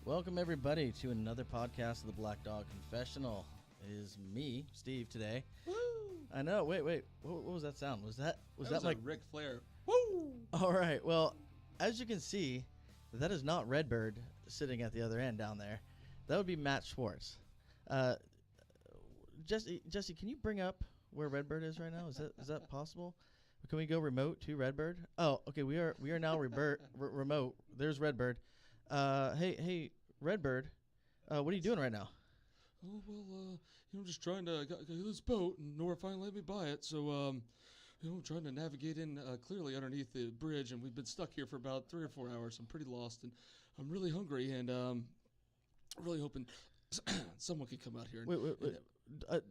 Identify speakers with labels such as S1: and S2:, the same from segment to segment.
S1: Welcome, everybody, to another podcast of the Black Dog Confessional. It is me, Steve, today.
S2: Woo!
S1: I know. Wait. What was that sound? Was that
S2: like Ric Flair? Woo!
S1: All right. Well, as you can see, that is not Redbird sitting at the other end down there. That would be Matt Schwartz. Jesse, can you bring up where Redbird is right now? Is that possible? Can we go remote to Redbird? Oh, okay. We are now remote. There's Redbird. Hey, Redbird. What are you doing right now?
S2: Oh, well, just trying to get this boat, and Nora finally let me buy it. So, trying to navigate in clearly underneath the bridge, and we've been stuck here for about 3 or 4 hours. I'm pretty lost, and I'm really hungry, and really hoping someone could come out here.
S1: Wait.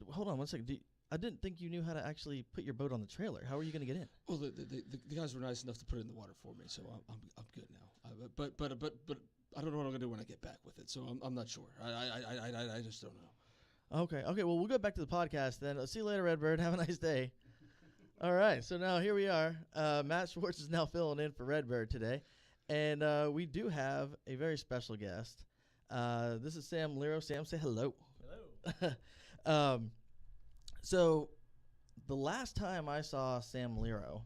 S1: Hold on one second. I didn't think you knew how to actually put your boat on the trailer. How are you going to get in?
S2: Well, the guys were nice enough to put it in the water for me, so I'm good now. But I don't know what I'm gonna do when I get back with it. So I'm not sure. I just don't know.
S1: Okay. Well, we'll go back to the podcast then. I'll see you later, Redbird. Have a nice day. All right. So now here we are. Matt Schwartz is now filling in for Redbird today, and we do have a very special guest. This is Sam Leiro. Sam, say hello.
S3: Hello.
S1: So the last time I saw Sam Leiro,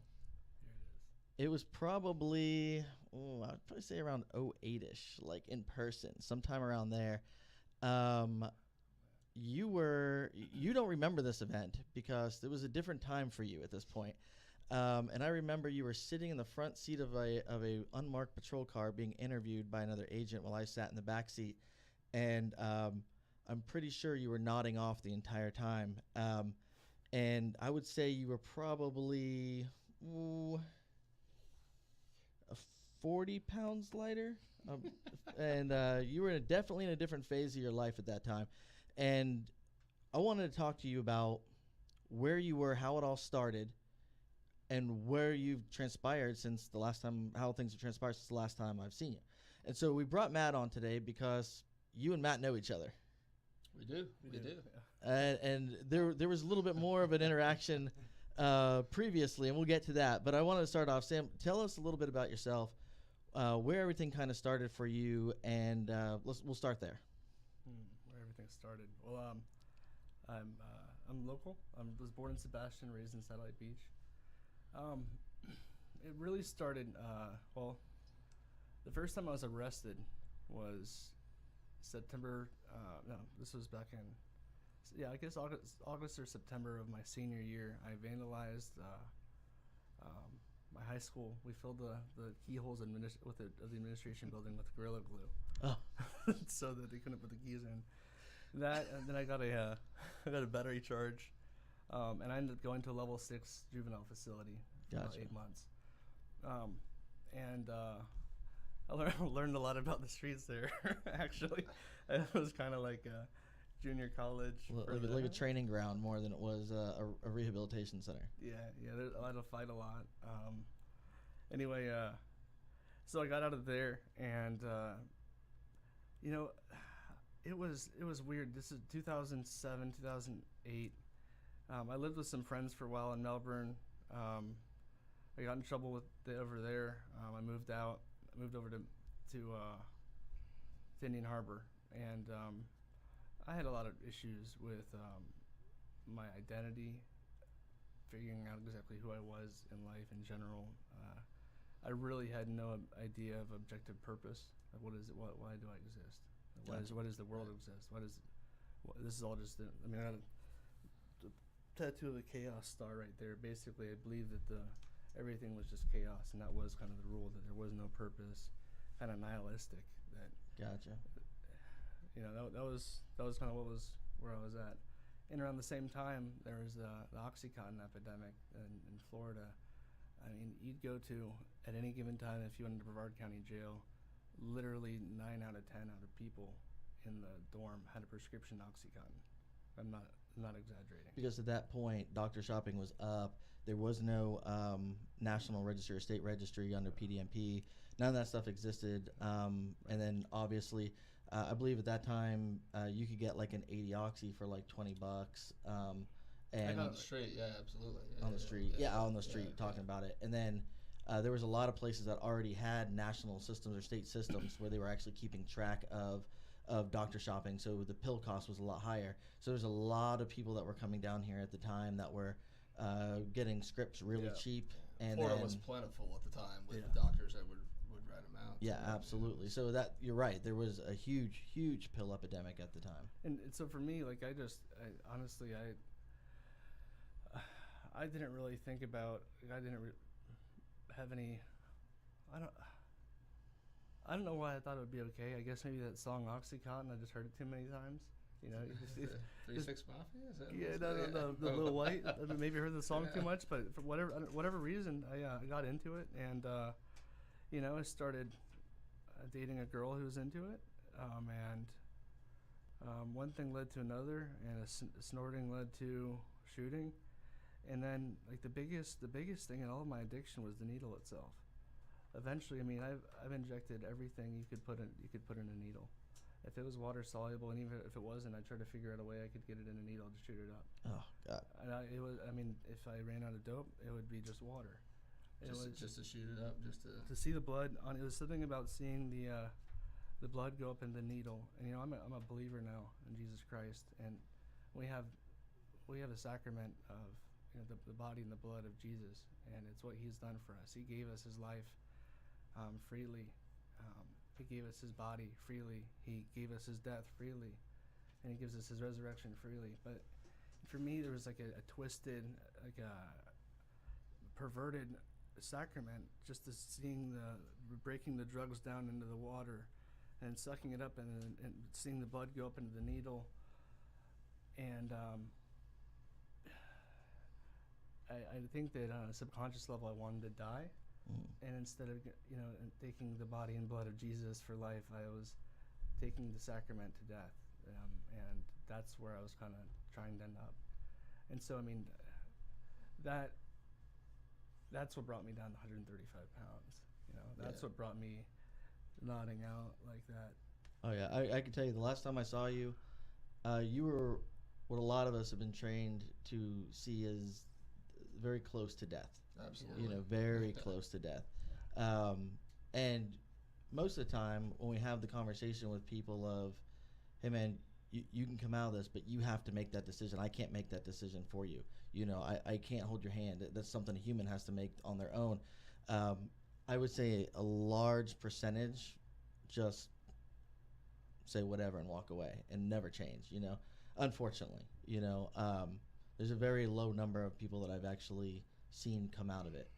S1: it was probably, I'd probably say around 08-ish, like in person, sometime around there. You don't remember this event because it was a different time for you at this point. And I remember you were sitting in the front seat of a unmarked patrol car being interviewed by another agent while I sat in the back seat. And I'm pretty sure you were nodding off the entire time. And I would say you were probably 40 pounds lighter. And you were definitely in a different phase of your life at that time. And I wanted to talk to you about where you were, how it all started, and where you've transpired since the last time, how things have transpired since the last time I've seen you. And so we brought Matt on today because you and Matt know each other.
S2: We do.
S1: Yeah. And there was a little bit more of an interaction previously, and we'll get to that. But I wanted to start off. Sam, tell us a little bit about yourself, where everything kind of started for you, and we'll start there.
S3: Where everything started. Well, I'm local. I was born in Sebastian, raised in Satellite Beach. It really started. The first time I was arrested was September. This was back in, I guess August or September of my senior year. I vandalized my high school. We filled the keyholes of the administration building with Gorilla Glue, so that they couldn't put the keys in. And then I got a battery charge, and I ended up going to a level 6 juvenile facility for about 8 months. I learned a lot about the streets there. Actually, it was kind of like a junior college,
S1: like a training ground more than it was a rehabilitation center.
S3: Yeah. I had to fight a lot. Anyway, so I got out of there, and it was weird. This is 2007, 2008. I lived with some friends for a while in Melbourne. I got in trouble over there. I moved out. I moved over to Indian Harbor, and I had a lot of issues with my identity, figuring out exactly who I was in life in general. I really had no idea of objective purpose. What is it? Why do I exist? Why does the world exist? This is all just. I had a tattoo of a chaos star right there. Basically, I believe that everything was just chaos, and that was kind of the rule, that there was no purpose, kind of nihilistic.
S1: Gotcha.
S3: That was kind of where I was at. And around the same time, there was the OxyContin epidemic in Florida. You'd go to, at any given time, if you went into Brevard County Jail, literally 9 out of 10 out of people in the dorm had a prescription OxyContin. I'm not exaggerating.
S1: Because at that point, doctor shopping was up. There was no national registry or state registry under PDMP. None of that stuff existed. And then obviously, I believe at that time you could get like an 80 oxy for like $20. And
S2: on the street, yeah, absolutely.
S1: On the street, on the street, talking about it. And then there was a lot of places that already had national systems or state systems where they were actually keeping track of doctor shopping, so the pill cost was a lot higher. So there's a lot of people that were coming down here at the time that were getting scripts really cheap. And
S4: Florida was plentiful at the time with
S3: Yeah.
S4: doctors that would write them out.
S1: Yeah, absolutely. So that you're right. There was a huge pill epidemic at the time.
S3: And so for me, like I honestly I didn't really think about. I didn't have any. I don't know why I thought it would be okay. I guess maybe that song Oxycontin. I just heard it too many times. You know,
S4: Three Six Mafia. Is that
S3: yeah, the Little White. I mean, maybe heard the song too much, but for whatever reason, I got into it, and you know, I started dating a girl who was into it, and one thing led to another, and snorting led to shooting, and then like the biggest thing in all of my addiction was the needle itself. Eventually, I mean, I've injected everything you could put in a needle. If it was water soluble, and even if it wasn't, I tried to figure out a way I could get it in a needle to shoot it up.
S1: Oh God!
S3: And it was. I mean, if I ran out of dope, it would be just water.
S4: Just to shoot it up, just
S3: to see the blood on. It was something about seeing the blood go up in the needle. And you know, I'm a believer now in Jesus Christ, and we have a sacrament of, you know, the body and the blood of Jesus, and it's what He's done for us. He gave us His life freely. He gave us His body freely. He gave us His death freely, and He gives us His resurrection freely. But for me, there was like a twisted, like a perverted sacrament, just to seeing breaking the drugs down into the water and sucking it up, and seeing the blood go up into the needle. And I think that on a subconscious level, I wanted to die. And instead of, you know, taking the body and blood of Jesus for life, I was taking the sacrament to death, and that's where I was kind of trying to end up. And so, I mean, that's what brought me down to 135 pounds. You know, that's what brought me nodding out like that.
S1: Oh yeah, I can tell you the last time I saw you, you were what a lot of us have been trained to see as very close to death.
S4: Absolutely.
S1: You know, very close to death. And most of the time when we have the conversation with people of, hey man, you can come out of this, but you have to make that decision. I can't make that decision for you. You know, I can't hold your hand. That's something a human has to make on their own. I would say a large percentage just say whatever and walk away and never change, you know, unfortunately. You know, there's a very low number of people that I've actually seen come out of it.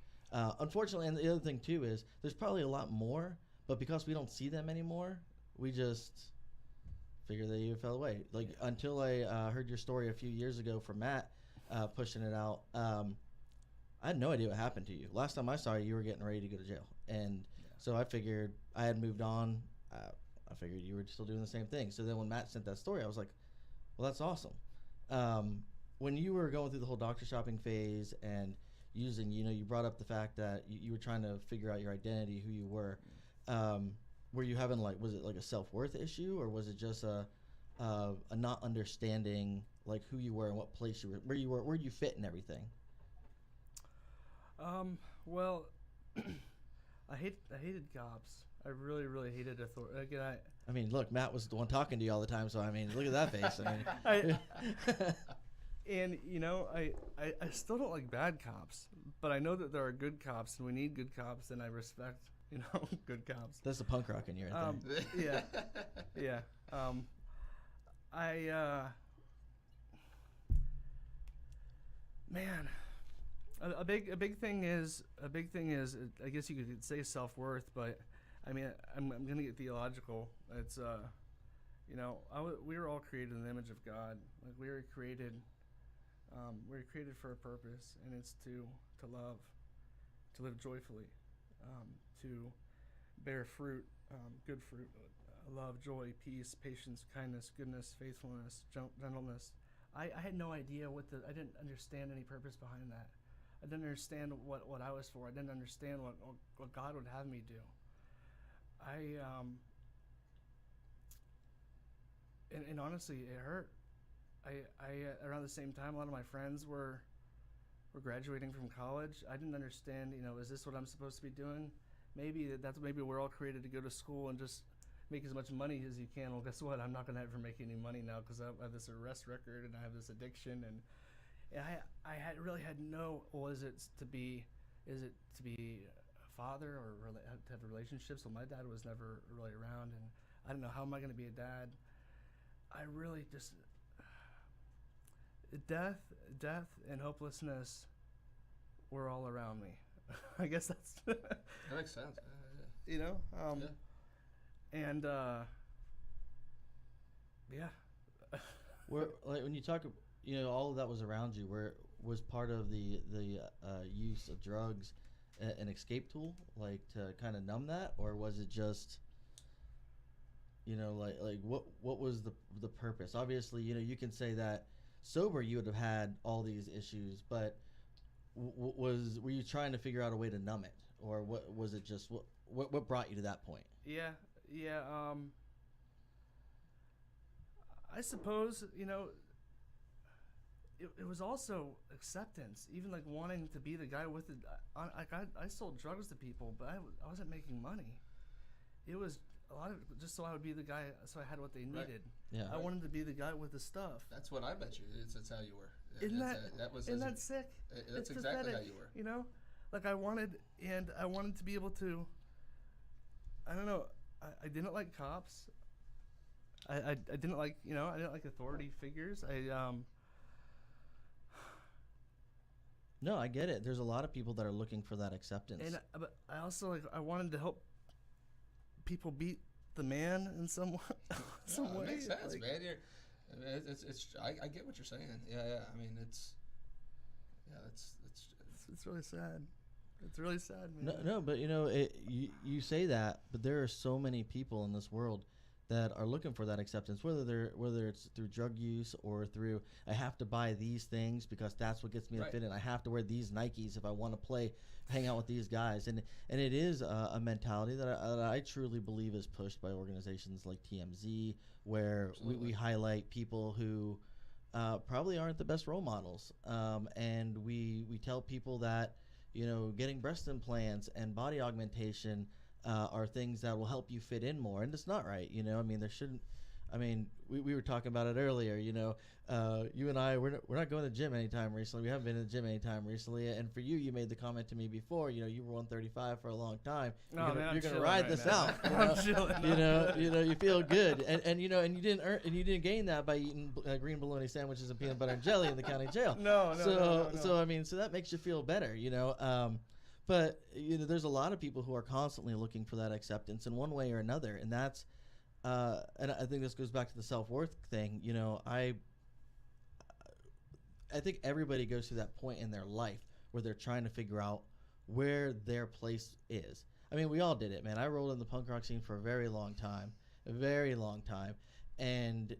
S1: Unfortunately, and the other thing too is there's probably a lot more, but because we don't see them anymore, we just figure that you fell away. Like until I heard your story a few years ago from Matt pushing it out, I had no idea what happened to you. Last time I saw you, you were getting ready to go to jail, and so I figured I had moved on. I figured you were still doing the same thing. So then when Matt sent that story, I was like, well, that's awesome. When you were going through the whole doctor shopping phase and using, you know, you brought up the fact that you were trying to figure out your identity, who you were. Were you having was it like a self-worth issue, or was it just a not understanding like who you were and what place you were, where you fit and everything?
S3: Well, I hated cops. I really hated authority. Again,
S1: I mean, look, Matt was the one talking to you all the time, so I mean, look at that face. I mean,
S3: and you know, I still don't like bad cops, but I know that there are good cops, and we need good cops, and I respect, you know, good cops.
S1: That's the punk rock in you right
S3: there. Yeah. Man, a big thing is I guess you could say self-worth, but I mean I'm gonna get theological. It's you know, we were all created in the image of God. Like we were created for a purpose, and it's to love, to live joyfully, to bear fruit, good fruit, love, joy, peace, patience, kindness, goodness, faithfulness, gentleness. I had no idea I didn't understand any purpose behind that. I didn't understand what I was for. I didn't understand what God would have me do. And honestly, it hurt. I around the same time, a lot of my friends were were graduating from college. I didn't understand, is this what I'm supposed to be doing? Maybe we're all created to go to school and just make as much money as you can. Well, guess what? I'm not going to ever make any money now because I have this arrest record and I have this addiction, and really had no. Well, is it to be a father or to have relationships? Well, my dad was never really around, and I don't know, how am I going to be a dad? I really just death and hopelessness were all around me. I guess that's
S4: That makes sense.
S3: yeah. And yeah.
S1: Where, like, when you talk, all of that was around you. Where was part of the use of drugs an escape tool, like to kind of numb that, or was it just, like what was the purpose? Obviously, you can say that sober you would have had all these issues, but were you trying to figure out a way to numb it, or what was it? Just what brought you to that point?
S3: Yeah. I suppose it was also acceptance, even like wanting to be the guy with it. I sold drugs to people, but I wasn't making money. It was a lot of it just so I would be the guy, so I had what they needed.
S1: Yeah.
S3: I wanted to be the guy with the stuff.
S4: That's what I bet you. That's how you were.
S3: Isn't that sick?
S4: That's
S3: it's
S4: exactly
S3: pathetic,
S4: how you were.
S3: Like I wanted to be able to. I don't know. I didn't like cops. I didn't like I didn't like authority figures.
S1: No, I get it. There's a lot of people that are looking for that acceptance.
S3: But I also I wanted to help people beat the man in some way.
S4: It makes sense, man. I get what you're saying. Yeah. I mean, it's
S3: really sad. It's really sad, man.
S1: No, but you say that, but there are so many people in this world that are looking for that acceptance, whether it's through drug use or through I have to buy these things because that's what gets me to fit in. I have to wear these Nikes if I want to hang out with these guys, and it is a mentality that I truly believe is pushed by organizations like TMZ, where we highlight people who probably aren't the best role models, and we tell people that getting breast implants and body augmentation are things that will help you fit in more, and it's not right. I mean, there shouldn't. I mean, we were talking about it earlier. You and I, we're not going to the gym anytime recently. We haven't been to the gym anytime recently. And for you, you made the comment to me before. You were 135 for a long time. You're gonna ride this out.
S3: I'm chilling.
S1: You feel good, and you didn't gain that by eating green bologna sandwiches and peanut butter and jelly in the county jail.
S3: No.
S1: So I mean, so that makes you feel better. But there's a lot of people who are constantly looking for that acceptance in one way or another, and that's and I think this goes back to the self-worth thing. I think everybody goes through that point in their life where they're trying to figure out where their place is. I mean, we all did it, man. I rolled in the punk rock scene for a very long time, and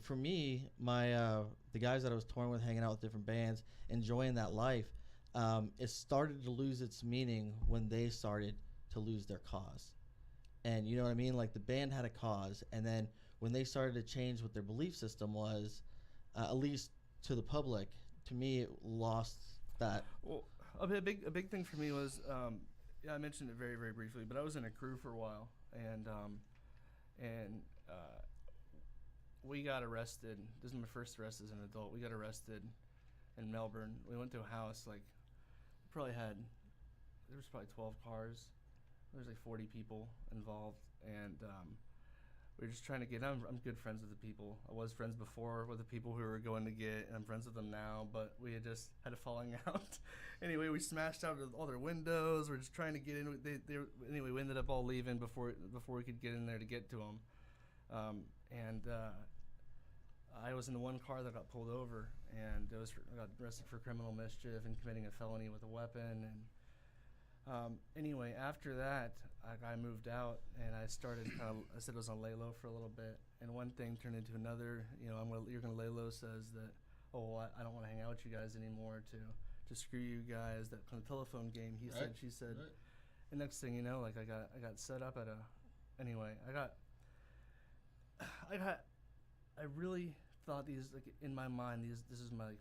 S1: for me, my the guys that I was touring with, hanging out with different bands, enjoying that life. It started to lose its meaning when they started to lose their cause. And you know what I mean? Like the band had a cause, and then when they started to change what their belief system was, at least to the public, to me, it lost that.
S3: Well, a big thing for me was, I mentioned it very, very briefly, but I was in a crew for a while, and we got arrested. This is my first arrest as an adult. We got arrested in Melbourne. We went to a house, there was probably 12 cars. There's like 40 people involved, and we were just trying to get. I'm good friends with the people. I was friends before with the people who were going to get, and I'm friends with them now. But we had just had a falling out. Anyway, we smashed out all their windows. We're just trying to get in. Anyway, we ended up all leaving before we could get in there to get to them. I was in the one car that got pulled over, and I got arrested for criminal mischief and committing a felony with a weapon. And anyway, after that, I moved out, and I started I said I was on lay low for a little bit, and one thing turned into another. You're gonna lay low says that, I don't want to hang out with you guys anymore. To screw you guys. That kind of telephone game. He said, she said. Right. And next thing you know, I got set up at I really thought these, like, in my mind, this is my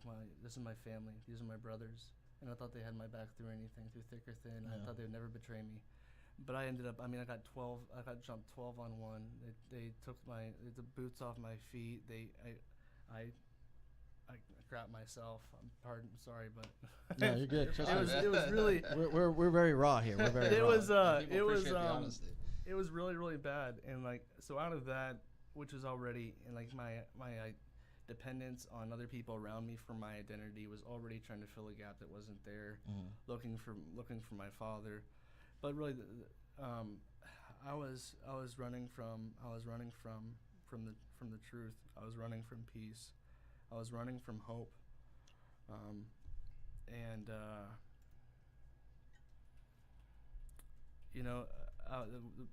S3: family. These are my brothers, and I thought they had my back through anything, through thick or thin. I thought they would never betray me. But I ended up, I mean, I got jumped 12 on 1. They took the boots off my feet. I crap myself. I'm sorry, but
S1: No, you're good.
S3: it was really.
S1: We're very raw here. We're very
S3: It
S1: raw.
S3: was
S4: People appreciate the honesty.
S3: it was really, really bad. And like, so out of that, which was already, and like my dependence on other people around me for my identity was already trying to fill a gap that wasn't there. Looking for my father, but really, I was running from the truth. I was running from peace. I was running from hope. You know,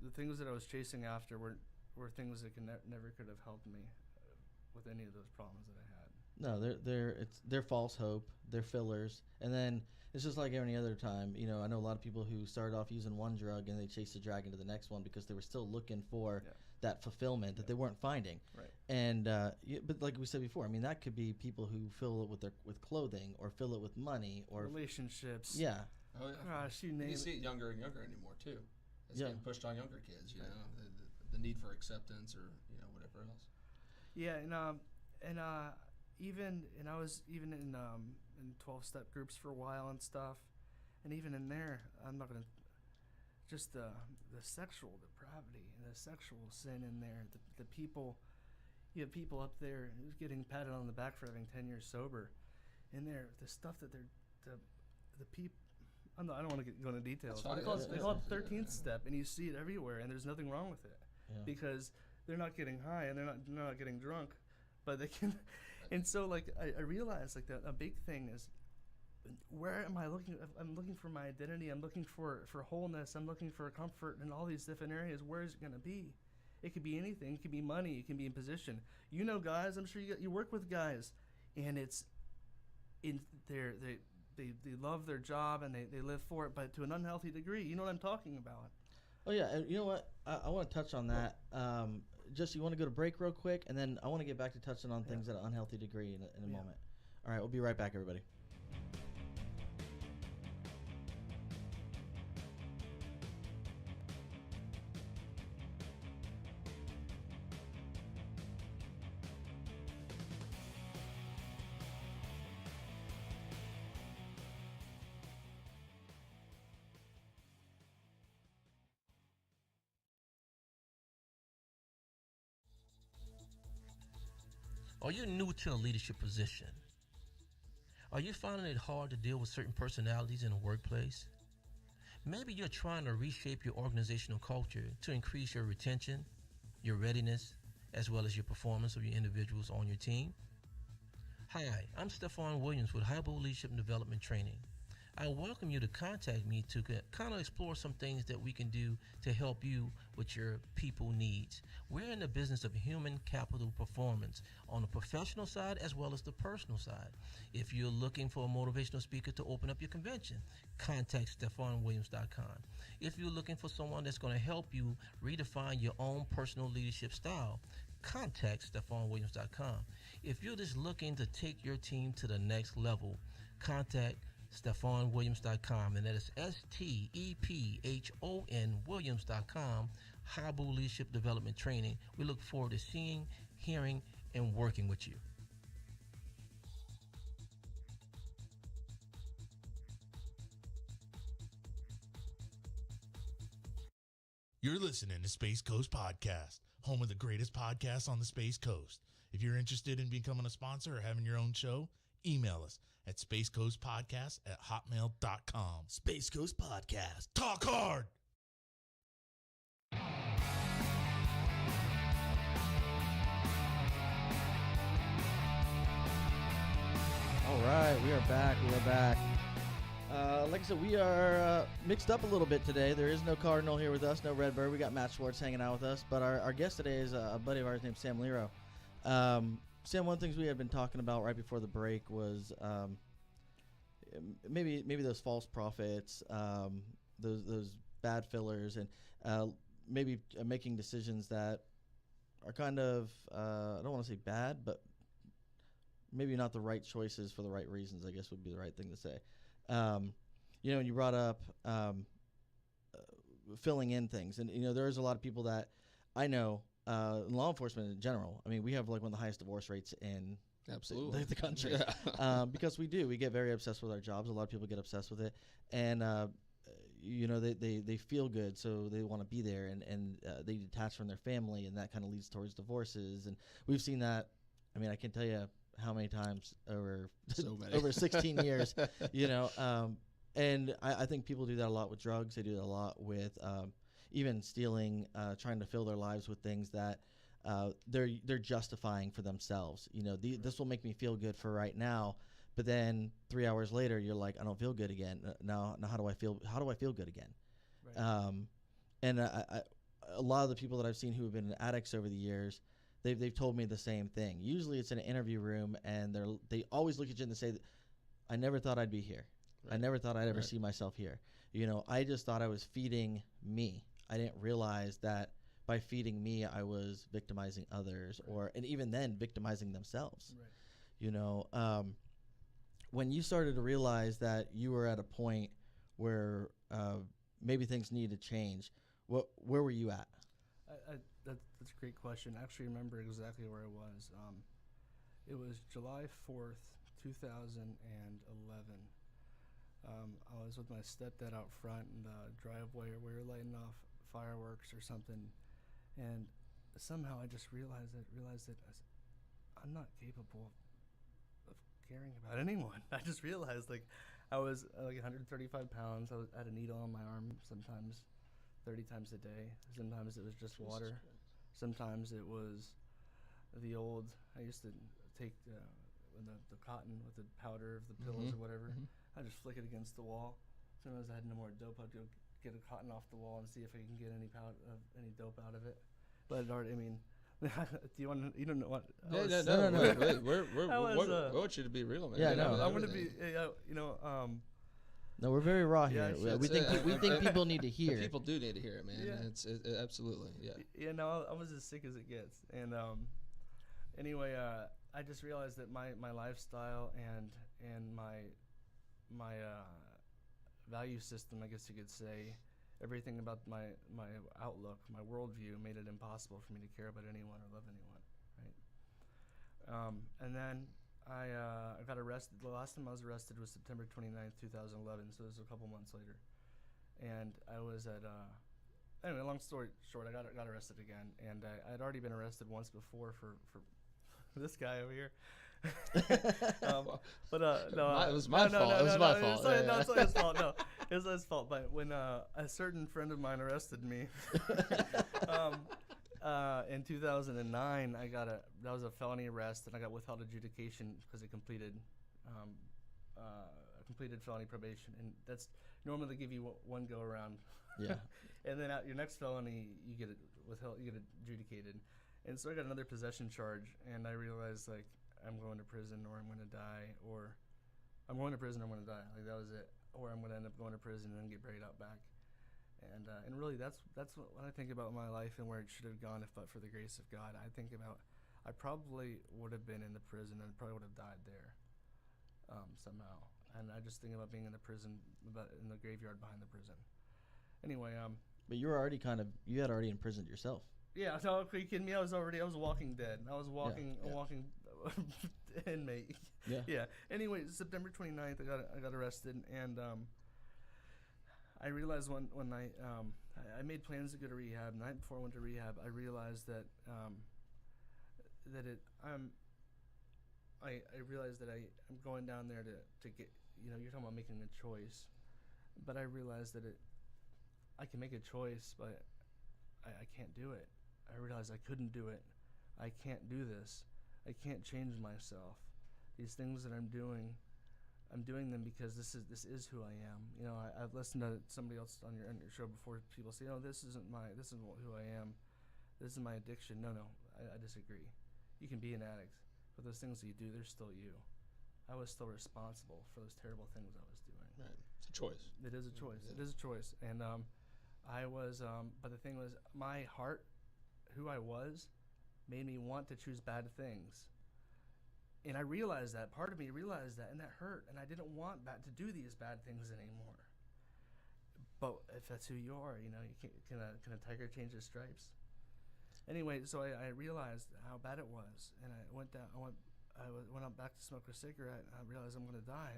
S3: the things that I was chasing after were things that never could have helped me with any of those problems that I had.
S1: No, they're false hope. They're fillers, and then it's just like any other time. You know, I know a lot of people who started off using one drug and they chased the dragon to the next one because they were still looking for that fulfillment that they weren't finding.
S3: Right.
S1: And but like we said before, I mean, that could be people who fill it with clothing or fill it with money or
S3: relationships.
S1: Yeah.
S4: Oh yeah.
S3: Gosh, you name it.
S4: You see it younger and younger anymore too. It's getting pushed on younger kids. You know, the need for acceptance or whatever else.
S3: Yeah, and I was even in 12-step groups for a while and stuff, and even in there, I'm not gonna just the sexual depravity and the sexual sin in there. The people, you have people up there who's getting patted on the back for having 10 years sober, in there the stuff that the people. I don't want to go into details. They call it 13th step, and you see it everywhere, and there's nothing wrong with it because they're not getting high and they're not getting drunk, but they can. And so, like, I realized, like, a big thing is, where am I looking? I'm looking for my identity. I'm looking for wholeness. I'm looking for comfort in all these different areas. Where is it going to be? It could be anything. It could be money. It can be in position. You know, guys, I'm sure you work with guys, and it's in their they love their job and they live for it, but to an unhealthy degree. You know what I'm talking about?
S1: Oh yeah, and you know what? I want to touch on that. Just you want to go to break real quick, and then I want to get back to touching on things at an unhealthy degree in a moment. All right, we'll be right back, everybody.
S5: Are you new to a leadership position? Are you finding it hard to deal with certain personalities in the workplace? Maybe you're trying to reshape your organizational culture to increase your retention, your readiness, as well as your performance of your individuals on your team. Hi, I'm Stephon Williams with Highbowl Leadership and Development Training. I welcome you to contact me to kind of explore some things that we can do to help you with your people needs. We're in the business of human capital performance on the professional side as well as the personal side. If you're looking for a motivational speaker to open up your convention, contact StephonWilliams.com. If you're looking for someone that's going to help you redefine your own personal leadership style, contact StephonWilliams.com. If you're just looking to take your team to the next level, contact StephonWilliams.com, and that is STEPHON Williams.com. Highbowl Leadership Development Training. We look forward to seeing, hearing, and working with you.
S6: You're listening to Space Coast Podcast, home of the greatest podcasts on the Space Coast. If you're interested in becoming a sponsor or having your own show, email us at spacecoastpodcast@hotmail.com.
S1: Space Coast Podcast.
S6: Talk hard!
S1: All right, we are back. Like I said, we are mixed up a little bit today. There is no Cardinal here with us, no Redbird. We got Matt Schwartz hanging out with us, but our guest today is a buddy of ours named Sam Leiro. Sam, one of the things we had been talking about right before the break was maybe those false prophets, those bad fillers, and maybe making decisions that are kind of I don't want to say bad, but maybe not the right choices for the right reasons, I guess would be the right thing to say. You know, and you brought up filling in things. And, you know, there's a lot of people that I know, law enforcement in general. I mean, we have like one of the highest divorce rates in
S4: Absolutely.
S1: the country.
S4: Yeah.
S1: Because we do. We get very obsessed with our jobs. A lot of people get obsessed with it. And, you know, they feel good, so they want to be there, and they detach from their family, and that kind of leads towards divorces. And we've seen that. I mean, I can tell you how many times over
S4: So many.
S1: over 16 years, you know. And I think people do that a lot with drugs. They do that a lot with even stealing, trying to fill their lives with things that they're justifying for themselves. You know, this will make me feel good for right now. But then 3 hours later, you're like, I don't feel good again. Now how do I feel? How do I feel good again?
S3: Right.
S1: And a lot of the people that I've seen who have been addicts over the years, they've told me the same thing. Usually, it's in an interview room, and they always look at you and they say, "I never thought I'd be here. I
S4: Right.
S1: never thought I'd ever
S4: Right.
S1: see myself here. You know, I just thought I was feeding me. I didn't realize that by feeding me, I was victimizing others, and even then, victimizing themselves.
S3: Right.
S1: You know." When you started to realize that you were at a point where maybe things needed to change, where were you at?
S3: That's a great question. I actually remember exactly where I was. It was July 4th, 2011. I was with my stepdad out front in the driveway, or we were lighting off fireworks or something, and somehow I just realized that I'm not capable of caring about anyone. I just realized, like, I was like 135 pounds. I had a needle on my arm sometimes 30 times a day. Sometimes it was just water. Sometimes it was I used to take the cotton with the powder of the pillows or whatever. I just flick it against the wall. Sometimes I had no more dope. I'd go get a cotton off the wall and see if I can get any dope out of it. But it already, I mean, do you want? You don't know what?
S4: No.
S1: no.
S4: We want you to be real, man.
S1: Yeah,
S4: You know,
S1: no.
S3: I'm gonna
S4: everything.
S3: be,
S1: No, we're very raw
S3: Yeah,
S1: here. We
S4: That's
S1: think
S4: it.
S1: people need to hear.
S4: People do need to hear it, man.
S3: Yeah.
S4: It's absolutely, yeah.
S3: Yeah, no, I was as sick as it gets. And anyway, I just realized that my lifestyle and my value system, I guess you could say, everything about my outlook, my worldview, made it impossible for me to care about anyone or love anyone, right? And then I got arrested. The last time I was arrested was September 29th, 2011, so it was a couple months later. And I was at anyway, long story short, I got arrested again, and I'd already been arrested once before for this guy over here. But no,
S4: It was my fault. It was my fault.
S3: No, it's not his fault. No, it was his fault. But when a certain friend of mine arrested me in 2009, that was a felony arrest, and I got withheld adjudication because it completed felony probation, and that's normally they give you one go around.
S1: Yeah.
S3: And then at your next felony, you get it withheld, you get adjudicated. And so I got another possession charge, and I realized, like, I'm going to prison or I'm going to die, or I'm going to prison or I'm going to die. Like, that was it. Or I'm going to end up going to prison and then get buried out back. And really, that's what when I think about my life and where it should have gone if but for the grace of God. I think about I probably would have been in the prison and probably would have died there somehow. And I just think about being in the prison, in the graveyard behind the prison. Anyway,
S1: But you were already you had already imprisoned yourself.
S3: yeah, so are you kidding me? I was walking dead. I was walking
S1: Yeah.
S3: a walking inmate.
S1: Yeah.
S3: Yeah. Anyway, September 29th, I got arrested, and I realized one night I made plans to go to rehab. The night before I went to rehab, I realized that I realized that I'm going down there to get, you're talking about making a choice, but I realized that I can make a choice, but I can't do it. I realized I couldn't do it. I can't do this. I can't change myself. These things that I'm doing them because this is who I am. I've listened to somebody else on your show before. People say, this isn't who I am. This is my addiction. No, I disagree. You can be an addict, but those things that you do, they're still you. I was still responsible for those terrible things I was doing.
S4: Right. It's a choice.
S3: It is a choice.
S4: Yeah.
S3: It is a choice. And I was, but the thing was, my heart, who I was, made me want to choose bad things. And I realized that, part of me realized that, and that hurt, and I didn't want to do these bad things anymore. But if that's who you are, you know, you can a tiger change his stripes? Anyway, so I realized how bad it was, and I went up back to smoke a cigarette, and I realized I'm going to die.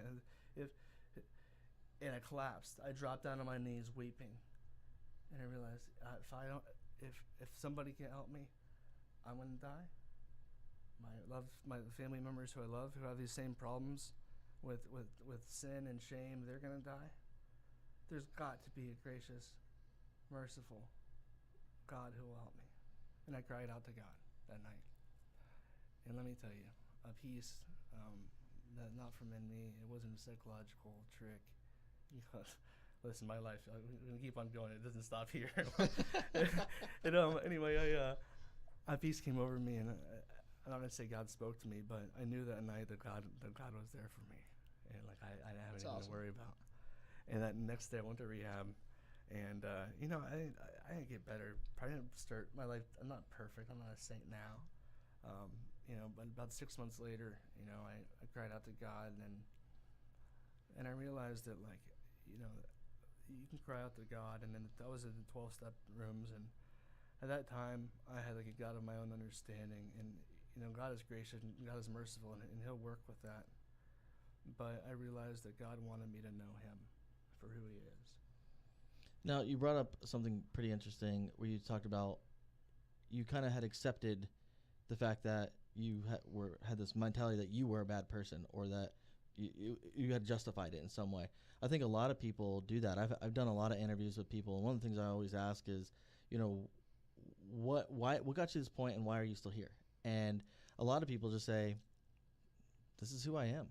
S3: And I collapsed. I dropped down on my knees weeping, and I realized if somebody can help me, I'm going to die. My family members who I love, who have these same problems with sin and shame, they're going to die. There's got to be a gracious, merciful God who will help me. And I cried out to God that night. And let me tell you, a peace that not from in me. It wasn't a psychological trick. Listen, my life, we're going to keep on going. It doesn't stop here. And anyway, a peace came over me, and I'm not going to say God spoke to me, but I knew that night that God was there for me. And like I didn't have anything to worry about. And that next day I went to rehab, and you know, I didn't get better. Probably didn't start my life. I'm not perfect. I'm not a saint now. You know, but about 6 months later, you know, I cried out to God, and I realized that, like, you know, you can cry out to God, and then that was in the 12-step rooms, and at that time I had like a God of my own understanding, and you know, God is gracious and God is merciful, and He'll work with that. But I realized that God wanted me to know Him for who He is.
S1: Now, you brought up something pretty interesting where you talked about you kind of had accepted the fact that you had this mentality that you were a bad person, or that you had justified it in some way. I think a lot of people do that. I've done a lot of interviews with people, and one of the things I always ask is, you know, what got you to this point, and why are you still here? And a lot of people just say, this is who I am.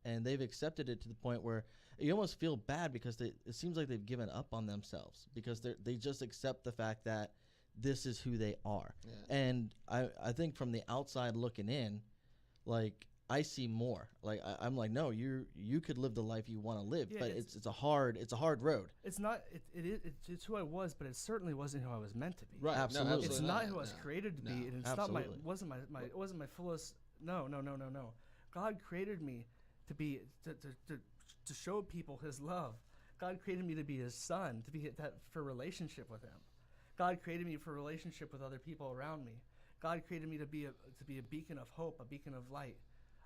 S1: And they've accepted it to the point where you almost feel bad because it seems like they've given up on themselves, because they just accept the fact that this is who they are. Yeah. And I think from the outside looking in, like, I see more. Like, I'm like, no, you could live the life you want to live, yeah, but it's a hard road.
S3: It's not. It's who I was, but it certainly wasn't who I was meant to be.
S1: Right. Absolutely.
S3: No, it's not who I was created to be, and it's not it wasn't my fullest. No. God created me to be to show people His love. God created me to be His son, to be that for relationship with Him. God created me for relationship with other people around me. God created me to be a beacon of hope, a beacon of light,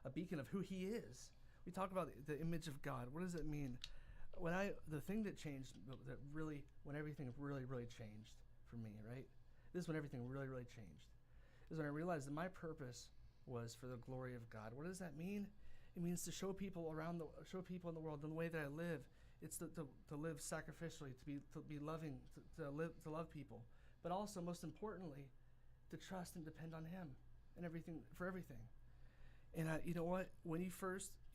S3: a beacon of who He is. We talk about the image of God. What does that mean? The thing that changed, when everything really changed for me, right? This is when everything really changed. Is when I realized that my purpose was for the glory of God. What does that mean? It means to show people in the world the way that I live. It's to live sacrificially, to be loving, to love people, but also, most importantly, to trust and depend on Him and for everything. And you know what? When you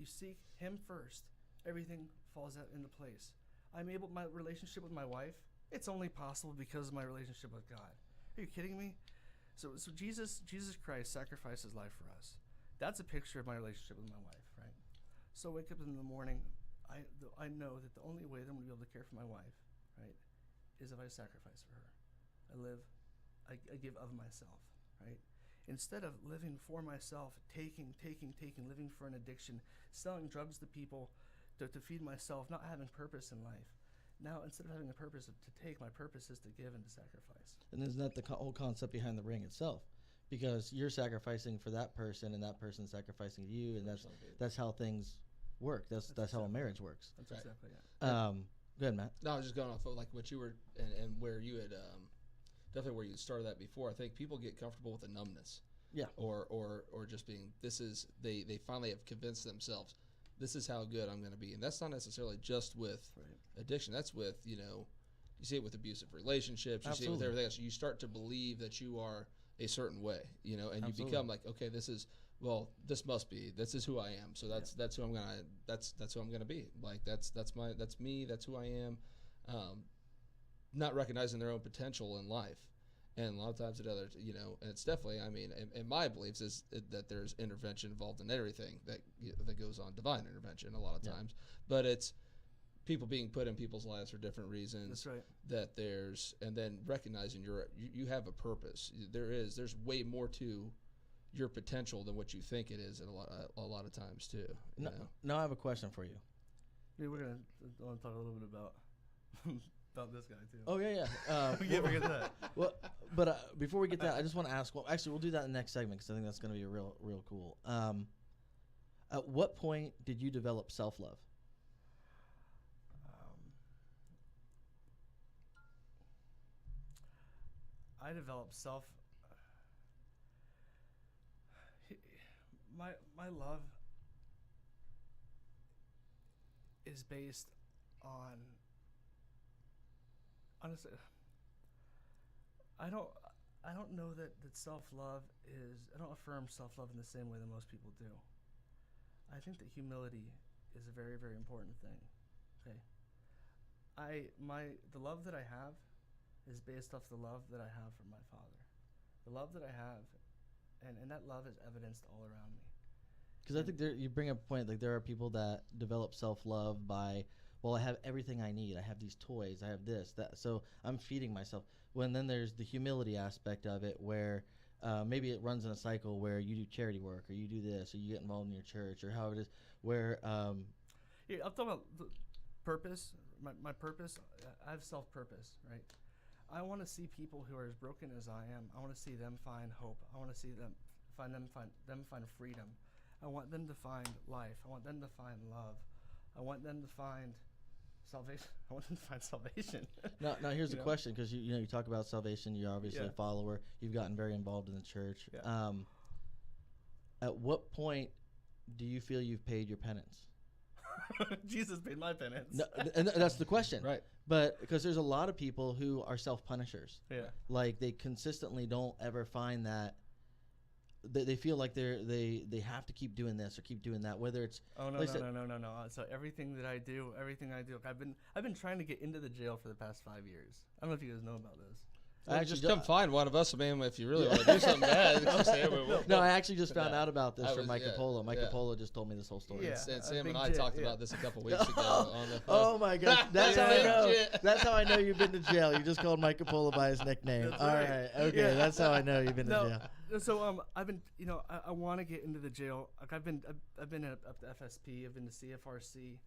S3: seek Him first, everything falls out into place. My relationship with my wife, it's only possible because of my relationship with God. Are you kidding me? So Jesus Christ sacrificed His life for us. That's a picture of my relationship with my wife, right? So I wake up in the morning, I know that the only way that I'm going to be able to care for my wife, right, is if I sacrifice for her. I give of myself, right? Instead of living for myself, taking, living for an addiction, selling drugs to people to feed myself, not having purpose in life. Now, instead of having a purpose to take, my purpose is to give and to sacrifice.
S1: And isn't that the whole concept behind the ring itself? Because you're sacrificing for that person, and that person's sacrificing to you, and that's how things work. That's how a marriage works.
S3: That's right. Exactly it.
S1: Go ahead, Matt.
S4: No, I was just going off of like what you were and where you had definitely where you started that before. I think people get comfortable with the numbness.
S1: Yeah.
S4: Or just being they finally have convinced themselves this is how good I'm going to be, and that's not necessarily just with addiction. That's with, you know, you see it with abusive relationships. You see it with everything else. You start to believe that you are a certain way, you know, and you become like, okay, this is who I am. So that's who I'm gonna that's who I'm gonna be. Like that's me. That's who I am. Not recognizing their own potential in life, and a lot of times at others, you know, and it's definitely. I mean, in my beliefs is that there's intervention involved in everything that goes on, divine intervention a lot of times, but it's people being put in people's lives for different reasons.
S3: That's right.
S4: That and then recognizing you have a purpose. There's way more to your potential than what you think it is at a lot of times too. You know?
S1: Now I have a question for you.
S3: Maybe we're gonna want to talk a little bit about about this guy too.
S1: Oh yeah.
S3: We can't forget that.
S1: Well, but before we get that, I just want to ask. Well, actually, we'll do that in the next segment because I think that's going to be real cool. At what point did you develop self-love?
S3: I developed my love is based on, honestly, I don't know that self-love is, I don't affirm self-love in the same way that most people do. I think that humility is a very, very important thing. Okay. The love that I have is based off the love that I have from my Father. The love that I have, and that love is evidenced all around me.
S1: Because I think you bring up a point, like there are people that develop self-love by, well, I have everything I need. I have these toys. I have this, that. So I'm feeding myself. When then there's the humility aspect of it where maybe it runs in a cycle where you do charity work or you do this or you get involved in your church or how it is where
S3: yeah, I'm talking about the purpose. My purpose, I have self-purpose, right? I want to see people who are as broken as I am. I want to see them find hope. I want to see them find freedom. I want them to find life. I want them to find love. I want them to find salvation. I want them to find salvation.
S1: Now here's the question, because you talk about salvation. You're obviously a follower. You've gotten very involved in the church.
S3: Yeah.
S1: At what point do you feel you've paid your penance?
S3: Jesus paid my penance.
S1: No, and that's the question,
S4: Right.
S1: But because there's a lot of people who are self-punishers.
S3: Yeah.
S1: Like they consistently don't ever find that. They feel like they have to keep doing this or keep doing that, whether it's
S3: no. So everything I do, I've been trying to get into the jail for the past 5 years. I don't know if you guys know about this.
S4: Well, just come find one of us, man, if you really want to do something bad.
S1: No, I actually just found out about this from Mike
S4: yeah,
S1: Capola. Mike
S4: yeah.
S1: Capola just told me this whole story.
S3: Yeah.
S4: And Sam
S3: big
S4: and I
S3: jet,
S4: talked
S3: yeah.
S4: about this a couple weeks ago on the phone.
S1: Oh my gosh, that's how I know.
S4: Yeah.
S1: That's how I know you've been to jail. You just called Mike Capola by his nickname.
S3: That's
S1: All
S3: right.
S1: right, okay,
S3: Yeah.
S1: that's how I know you've been to jail.
S3: So I've been, I want to get into the jail. Like I've been up to FSP. I've been to CFRC.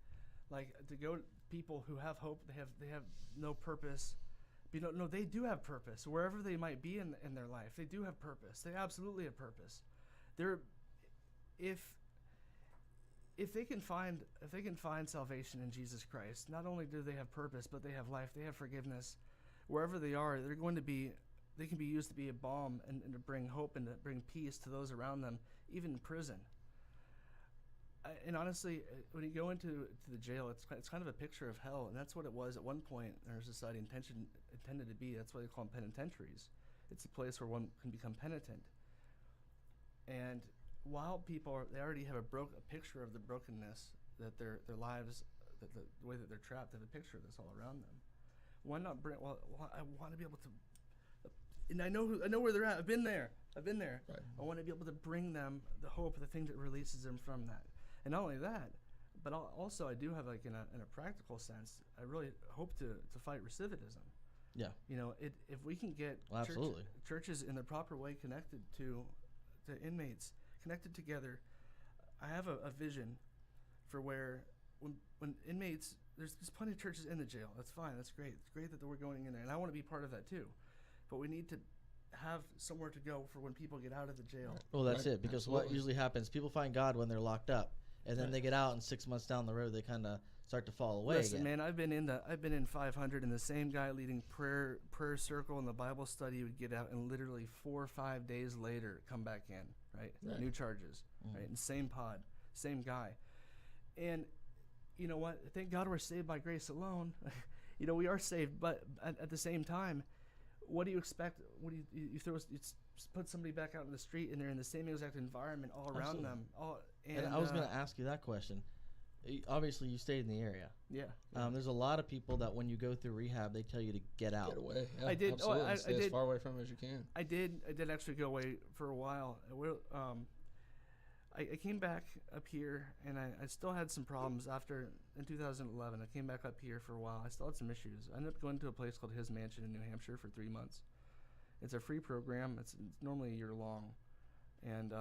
S3: Like to go to people who have hope. They have no purpose. But no, they do have purpose. Wherever they might be in their life, they do have purpose. They absolutely have purpose. If they can find salvation in Jesus Christ, not only do they have purpose, but they have life. They have forgiveness. Wherever they are, they can be used to be a balm and to bring hope and to bring peace to those around them, even in prison. And honestly, when you go into the jail, it's kind of a picture of hell, and that's what it was at one point in our society intended to be. That's why they call them penitentiaries. It's a place where one can become penitent. And while people they already have a picture of the brokenness that their lives, the way that they're trapped, they have a picture of this all around them. Why not bring? Well, I want to be able to. And I know where they're at. I've been there.
S4: Right.
S3: I want to be able to bring them the hope, the thing that releases them from that. And not only that, but also I do have, like, in a practical sense, I really hope to fight recidivism.
S1: Yeah.
S3: If we can get
S1: absolutely
S3: churches in the proper way connected to inmates, connected together, I have a vision for where when inmates, there's plenty of churches in the jail. That's fine. That's great. It's great that we're going in there, and I want to be part of that too. But we need to have somewhere to go for when people get out of the jail.
S4: Right.
S1: Well, that's it. Because
S4: Absolutely.
S1: what usually happens, people find God when they're locked up, and then they get out, and 6 months down the road, they kind of start to fall away.
S3: Listen,
S1: again.
S3: man, I've been in 500, and the same guy leading prayer circle and the Bible study would get out, and literally 4 or 5 days later come back in, right? New charges, right? And same pod, same guy, and you know what? Thank God we're saved by grace alone. We are saved, but at the same time, what do you expect? What do you put somebody back out in the street, and they're in the same exact environment all around them. And
S1: I was going to ask you that question. Obviously, you stayed in the area.
S3: Yeah.
S1: There's a lot of people that when you go through rehab, they tell you to get out.
S4: Get away. Yeah,
S3: I did.
S4: Absolutely.
S3: I
S4: Stay
S3: did.
S4: as far away from it as you can.
S3: I did actually go away for a while. I came back up here, and I still had some problems in 2011. I came back up here for a while. I still had some issues. I ended up going to a place called His Mansion in New Hampshire for 3 months. It's a free program. It's normally a year long. and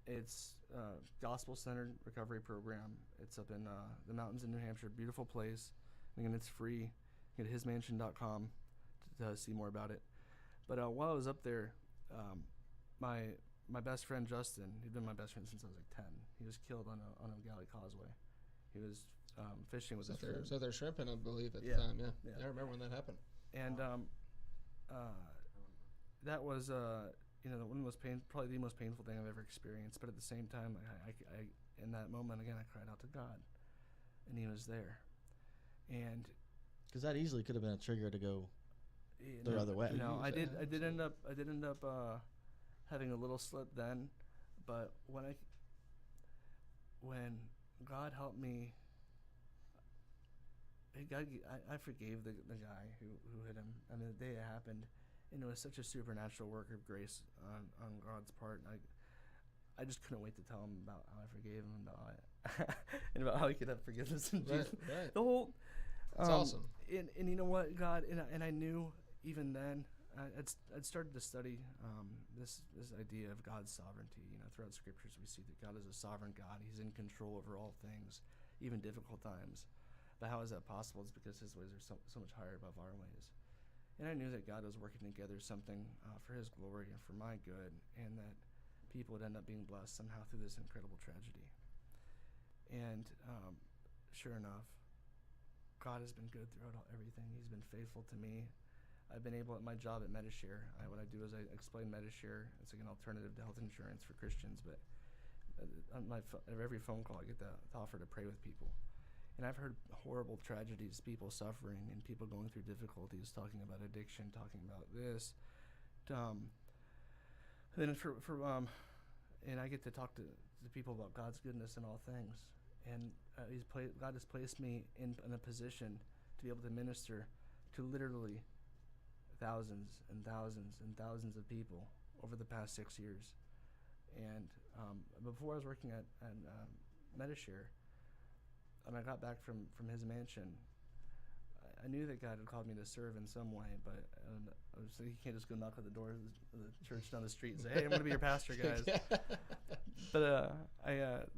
S3: it's a gospel-centered recovery program. It's up in the mountains in New Hampshire. Beautiful place. Again, it's free. You can go to hismansion.com to see more about it. But while I was up there, my best friend Justin, he'd been my best friend since I was like 10. He was killed on a galley causeway. He was fishing with his friend.
S4: So they're shrimping, I believe, at
S3: Yeah.
S4: the time. Yeah.
S3: Yeah.
S4: I remember when that happened.
S3: And that was one of the most probably the most painful thing I've ever experienced. But at the same time, I in that moment again, I cried out to God, and He was there. And
S1: Because that easily could have been a trigger to go the other way.
S3: No, I did end up having a little slip then, but when God helped me, I forgave the guy who hit him. I mean, the day it happened, and it was such a supernatural work of grace on God's part. And I just couldn't wait to tell him about how I forgave him and about how he could have forgiveness in Jesus.
S4: Right.
S3: The whole.
S4: That's awesome.
S3: And you know what, God, and I knew even then, I'd started to study this idea of God's sovereignty. You know, throughout scriptures we see that God is a sovereign God. He's in control over all things, even difficult times. But how is that possible? It's because His ways are so much higher above our ways. And I knew that God was working together something for His glory and for my good, and that people would end up being blessed somehow through this incredible tragedy. And sure enough, God has been good throughout everything. He's been faithful to me. I've been able at my job at Medishare. What I do is I explain Medishare. It's like an alternative to health insurance for Christians. But on every phone call, I get the offer to pray with people. And I've heard horrible tragedies, people suffering, and people going through difficulties, talking about addiction, talking about this. And then and I get to talk to people about God's goodness in all things. And God has placed me in a position to be able to minister to literally thousands and thousands and thousands of people over the past 6 years. And before I was working at Medishare, when I got back from His mansion, I knew that God had called me to serve in some way, but I was like, you can't just go knock at the door of the church down the street and say, hey, I'm going to be your pastor, guys. But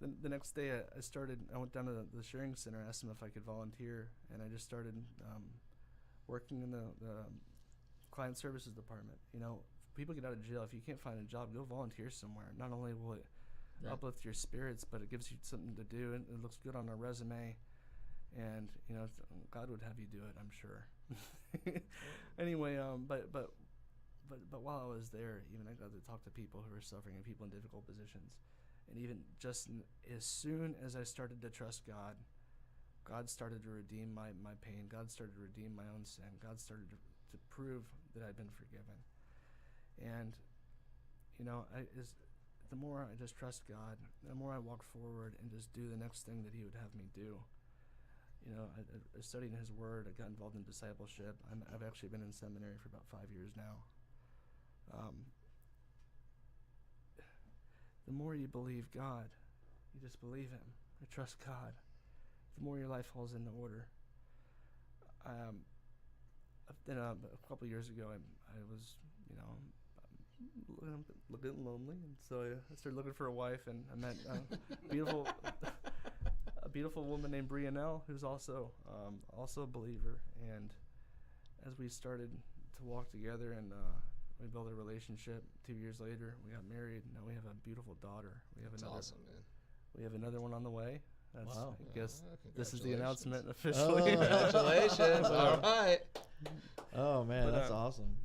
S3: the next day I went down to the sharing center, asked them if I could volunteer, and I just started working in the client services department. You know, people get out of jail. If you can't find a job, go volunteer somewhere. Not only will it uplift your spirits, but it gives you something to do, and it looks good on a resume. And you know, God would have you do it, I'm sure. Anyway, but while I was there, even I got to talk to people who were suffering and people in difficult positions. And even just as soon as I started to trust God, God started to redeem my pain. God started to redeem my own sin. God started to prove that I'd been forgiven. And you know, the more I just trust God, the more I walk forward and just do the next thing that He would have me do. You know, I studied His Word. I got involved in discipleship. I've actually been in seminary for about 5 years now. The more you believe God, you just believe Him, you trust God, the more your life falls into order. Then a couple years ago, I was, you know, looking lonely, and so I started looking for a wife, and I met a beautiful woman named Brianelle, who's also a believer. And as we started to walk together and we built a relationship, 2 years later we got married. Now we have a beautiful daughter.
S4: That's awesome, man.
S3: We have another one on the way.
S1: Wow.
S3: I guess this is the
S4: Congratulations.
S3: announcement officially.
S1: Oh.
S4: Congratulations. All right.
S1: Oh man,
S3: But,
S1: that's awesome.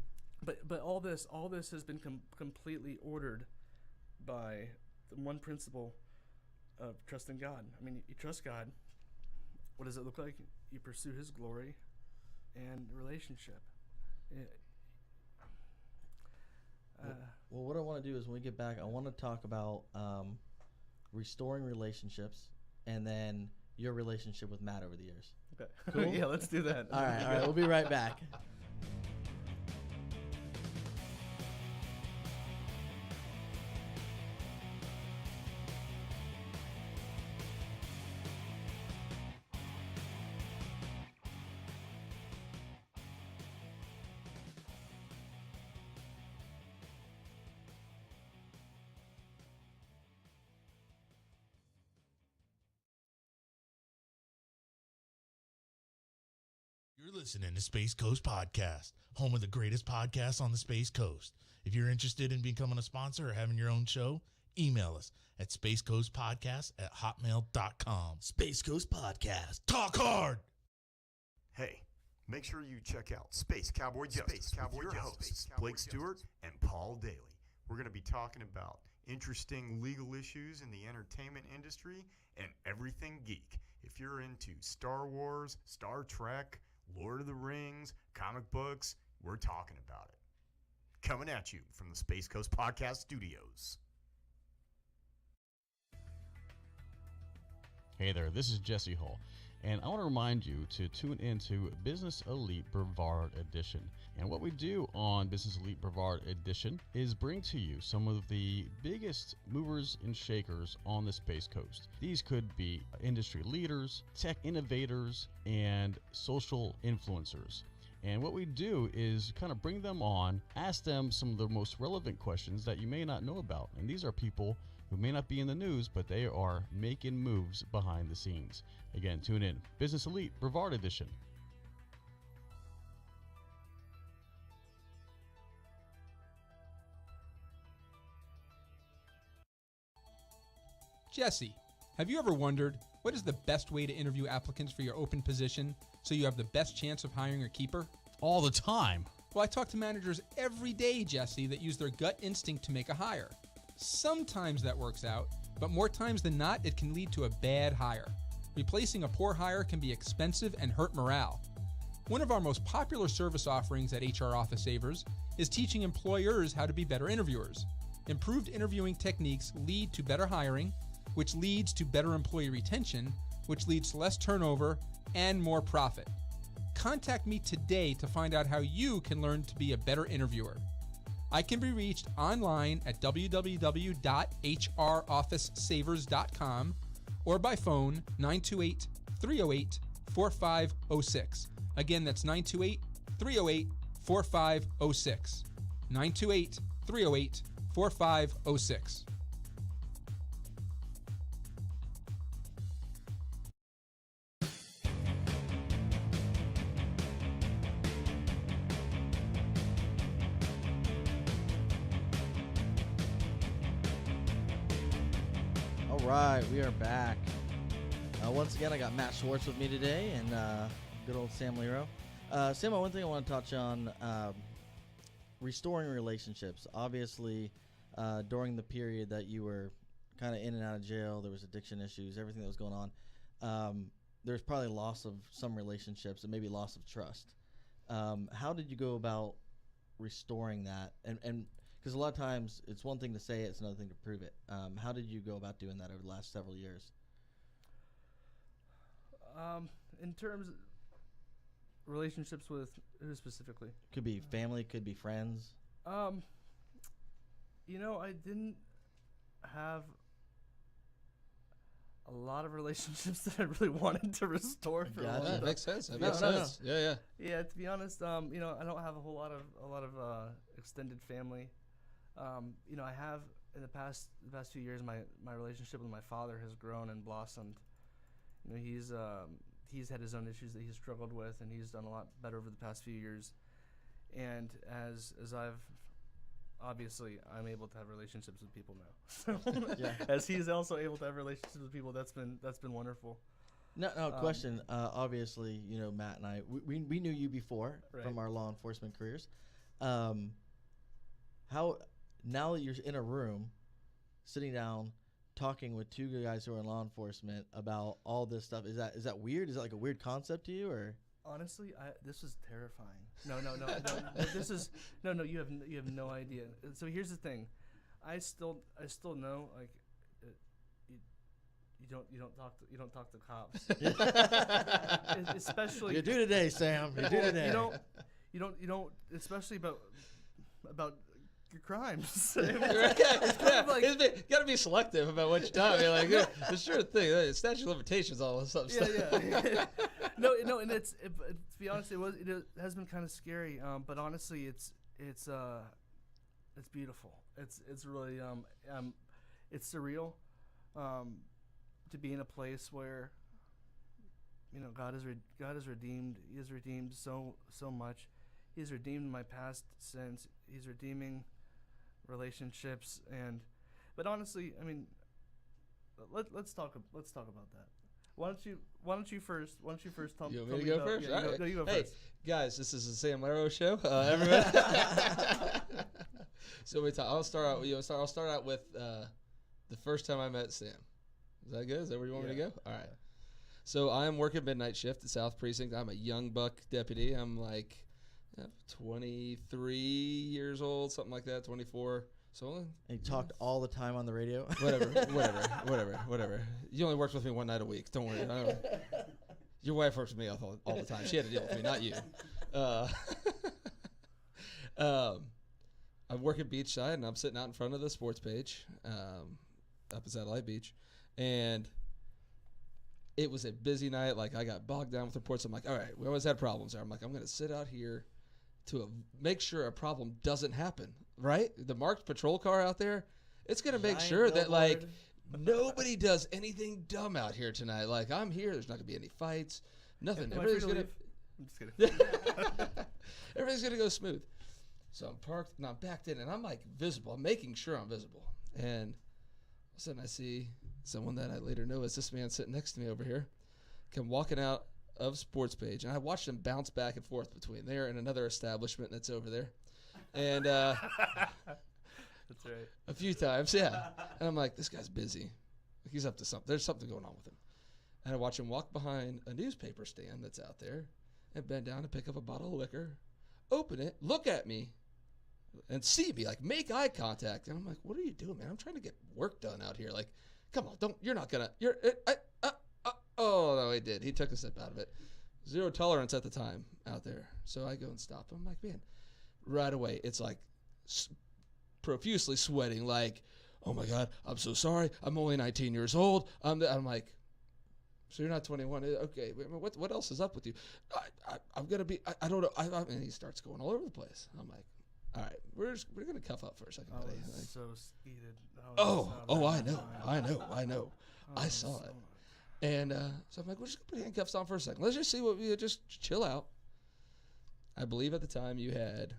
S3: But all this has been completely ordered by the one principle of trusting God. I mean, you trust God. What does it look like? You pursue His glory and relationship.
S1: Well, what I want to do is when we get back, I want to talk about restoring relationships and then your relationship with Matt over the years.
S3: Okay.
S1: Cool?
S3: Yeah, let's do that.
S1: All right. We'll be right back.
S6: You're listening to Space Coast Podcast, home of the greatest podcasts on the Space Coast. If you're interested in becoming a sponsor or having your own show, email us at spacecoastpodcast@hotmail.com.
S1: Space Coast Podcast.
S6: Talk hard!
S7: Hey, make sure you check out Space Cowboy Justice with your hosts, Blake Stewart and Paul Daly. We're going to be talking about interesting legal issues in the entertainment industry and everything geek. If you're into Star Wars, Star Trek, Lord of the Rings, comic books, we're talking about it. Coming at you from the Space Coast Podcast Studios.
S8: Hey there, this is Jesse Hall, and I want to remind you to tune into Business Elite Brevard Edition. And what we do on Business Elite Brevard Edition is bring to you some of the biggest movers and shakers on the Space Coast. These could be industry leaders, tech innovators, and social influencers. And what we do is kind of bring them on, ask them some of the most relevant questions that you may not know about. And these are people who may not be in the news, but they are making moves behind the scenes. Again, tune in. Business Elite Brevard Edition.
S9: Jesse, have you ever wondered what is the best way to interview applicants for your open position so you have the best chance of hiring a keeper?
S10: All the time.
S9: Well, I talk to managers every day, Jesse, that use their gut instinct to make a hire. Sometimes that works out, but more times than not, it can lead to a bad hire. Replacing a poor hire can be expensive and hurt morale. One of our most popular service offerings at HR Office Savers is teaching employers how to be better interviewers. Improved interviewing techniques lead to better hiring, which leads to better employee retention, which leads to less turnover and more profit. Contact me today to find out how you can learn to be a better interviewer. I can be reached online at www.hrofficesavers.com or by phone 928-308-4506. Again, that's 928-308-4506. 928-308-4506.
S1: All right, we are back. Once again, I got Matt Schwartz with me today and good old Sam Leiro. Sam, one thing I want to touch on, restoring relationships. Obviously, during the period that you were kind of in and out of jail, there was addiction issues, everything that was going on. There's probably loss of some relationships and maybe loss of trust. How did you go about restoring that? And because a lot of times it's one thing to say it, it's another thing to prove it. How did you go about doing that over the last several years?
S3: In terms of relationships with who specifically?
S1: Could be family, could be friends.
S3: I didn't have a lot of relationships that I really wanted to restore for a long
S4: That
S3: time.
S4: makes sense. That
S3: No,
S4: makes
S3: no,
S4: sense. Yeah.
S3: Yeah, to be honest, I don't have a lot of extended family. I have in the past few years, my relationship with my father has grown and blossomed. He's had his own issues that he's struggled with, and he's done a lot better over the past few years. And as I'm able to have relationships with people now. So
S1: Yeah.
S3: as he's also able to have relationships with people, that's been wonderful.
S1: No, question. Obviously, Matt and I, we knew you before from
S3: Right.
S1: our law enforcement careers. How now that you're in a room, sitting down, talking with two guys who are in law enforcement about all this stuff, is that weird? Is that like a weird concept to you, or?
S3: Honestly, this was terrifying. No. This is no. You have no idea. So here's the thing, I still know, like, you don't talk to cops. Especially
S1: You do today, Sam. You do today.
S3: You don't especially about your crimes.
S4: You gotta be selective about what you tell me. Like, the sure thing, statute of limitations, all this stuff.
S3: Yeah. No, and to be honest, it has been kind of scary. But honestly, it's beautiful. It's really it's surreal. To be in a place where God has redeemed. He has redeemed so much. He's redeemed my past sins. He's redeeming relationships, but honestly, I mean, let's talk about that. Why don't you first tell
S4: You
S3: me?
S4: want me to go first?
S3: Yeah,
S4: All right.
S3: you go
S4: Hey,
S3: first.
S4: guys, this is the Sam Leiro show. Everybody. So I'll start out. I'll start out with the first time I met Sam. Is that good? Is that where you want me to go? All right. So I'm working midnight shift at South Precinct. I'm a young buck deputy. I'm like 23 years old, something like that, 24. So
S1: And you talked all the time on the radio.
S4: whatever. You only worked with me one night a week. Don't worry. Your wife works with me all the time. She had to deal with me, not you. I'm working beachside, and I'm sitting out in front of the sports page up at Satellite Beach. And it was a busy night. Like, I got bogged down with reports. I'm like, all right, we always had problems there. I'm like, I'm going to sit out here to make sure a problem doesn't happen, right? The marked patrol car out there, it's going to make sure that, like, nobody does anything dumb out here tonight. Like, I'm here. There's not going to be any fights. Nothing. Everything's going to...
S3: I'm just kidding.
S4: Everything's going to go smooth. So I'm parked, and I'm backed in, and I'm, like, visible. I'm making sure I'm visible. And all of a sudden I see someone that I later know as this man sitting next to me over here come walking out of sports page, and I watched him bounce back and forth between there and another establishment that's over there. And
S3: That's right.
S4: a few times, yeah. And I'm like, this guy's busy. He's up to something. There's something going on with him. And I watch him walk behind a newspaper stand that's out there and bend down and pick up a bottle of liquor, open it, look at me, and see me, like, make eye contact. And I'm like, what are you doing, man? I'm trying to get work done out here. Like, come on, you're not going to, oh, no, he did. He took a sip out of it. Zero tolerance at the time out there. So I go and stop him. I'm like, man, right away, it's like profusely sweating, like, oh my God, I'm so sorry. I'm only 19 years old. I'm like, so you're not 21. Okay, what else is up with you? I'm going to be, I don't know. And he starts going all over the place. I'm like, all right, we're going to cuff up for a second,
S3: I
S4: buddy.
S3: was
S4: Like,
S3: so heated.
S4: I know. I saw it. And so I'm like, we're just going to put handcuffs on for a second. Let's just see just chill out. I believe at the time you had,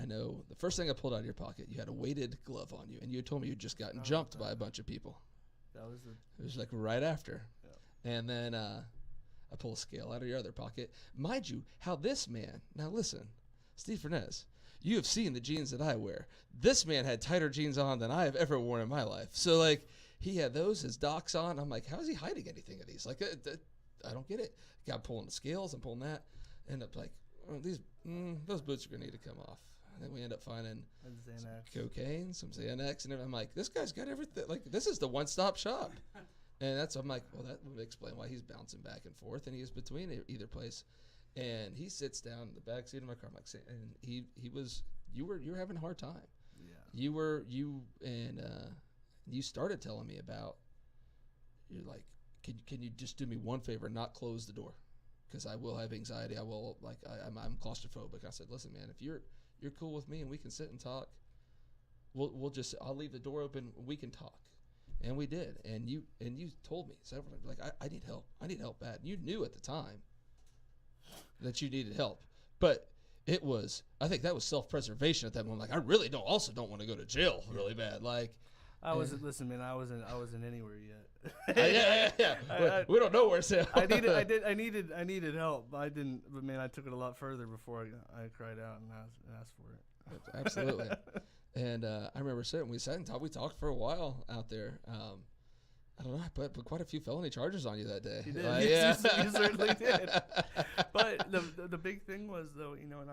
S4: I know, the first thing I pulled out of your pocket, you had a weighted glove on you, and you told me you'd just gotten jumped by a bunch of people. It was like right after. Yeah. And then I pull a scale out of your other pocket. Mind you, how this man, now listen, Steve Fernez, you have seen the jeans that I wear. This man had tighter jeans on than I have ever worn in my life. So, like, he had his docks on. I'm like, how is he hiding anything of these? Like, I don't get it. Got pulling the scales and pulling that. End up like, those boots are going to need to come off. And then we end up finding cocaine, some Xanax, and everything. I'm like, this guy's got everything. Like, this is the one-stop shop. And I'm like, well, that would explain why he's bouncing back and forth, and he is between either place. And he sits down in the back seat of my car. I'm like, and you were having a hard time. Yeah. You started telling me about, you're like, can you just do me one favor, not close the door? Because I will have anxiety. I will, like, I'm claustrophobic. I said, listen, man, if you're cool with me and we can sit and talk, I'll leave the door open. We can talk. And we did. And you told me several times, like, I need help. I need help bad. You knew at the time that you needed help. But I think that was self-preservation at that moment. Like, I really don't want to go to jail really bad. Like,
S3: listen, man, I wasn't anywhere yet.
S4: yeah. We don't know where Sam.
S3: I needed help. I didn't, but man, I took it a lot further before I cried out and asked for it.
S4: Absolutely. And I remember we sat and talked. We talked for a while out there. I don't know. I put quite a few felony charges on you that day.
S3: You did. You certainly did. But the big thing was, though, and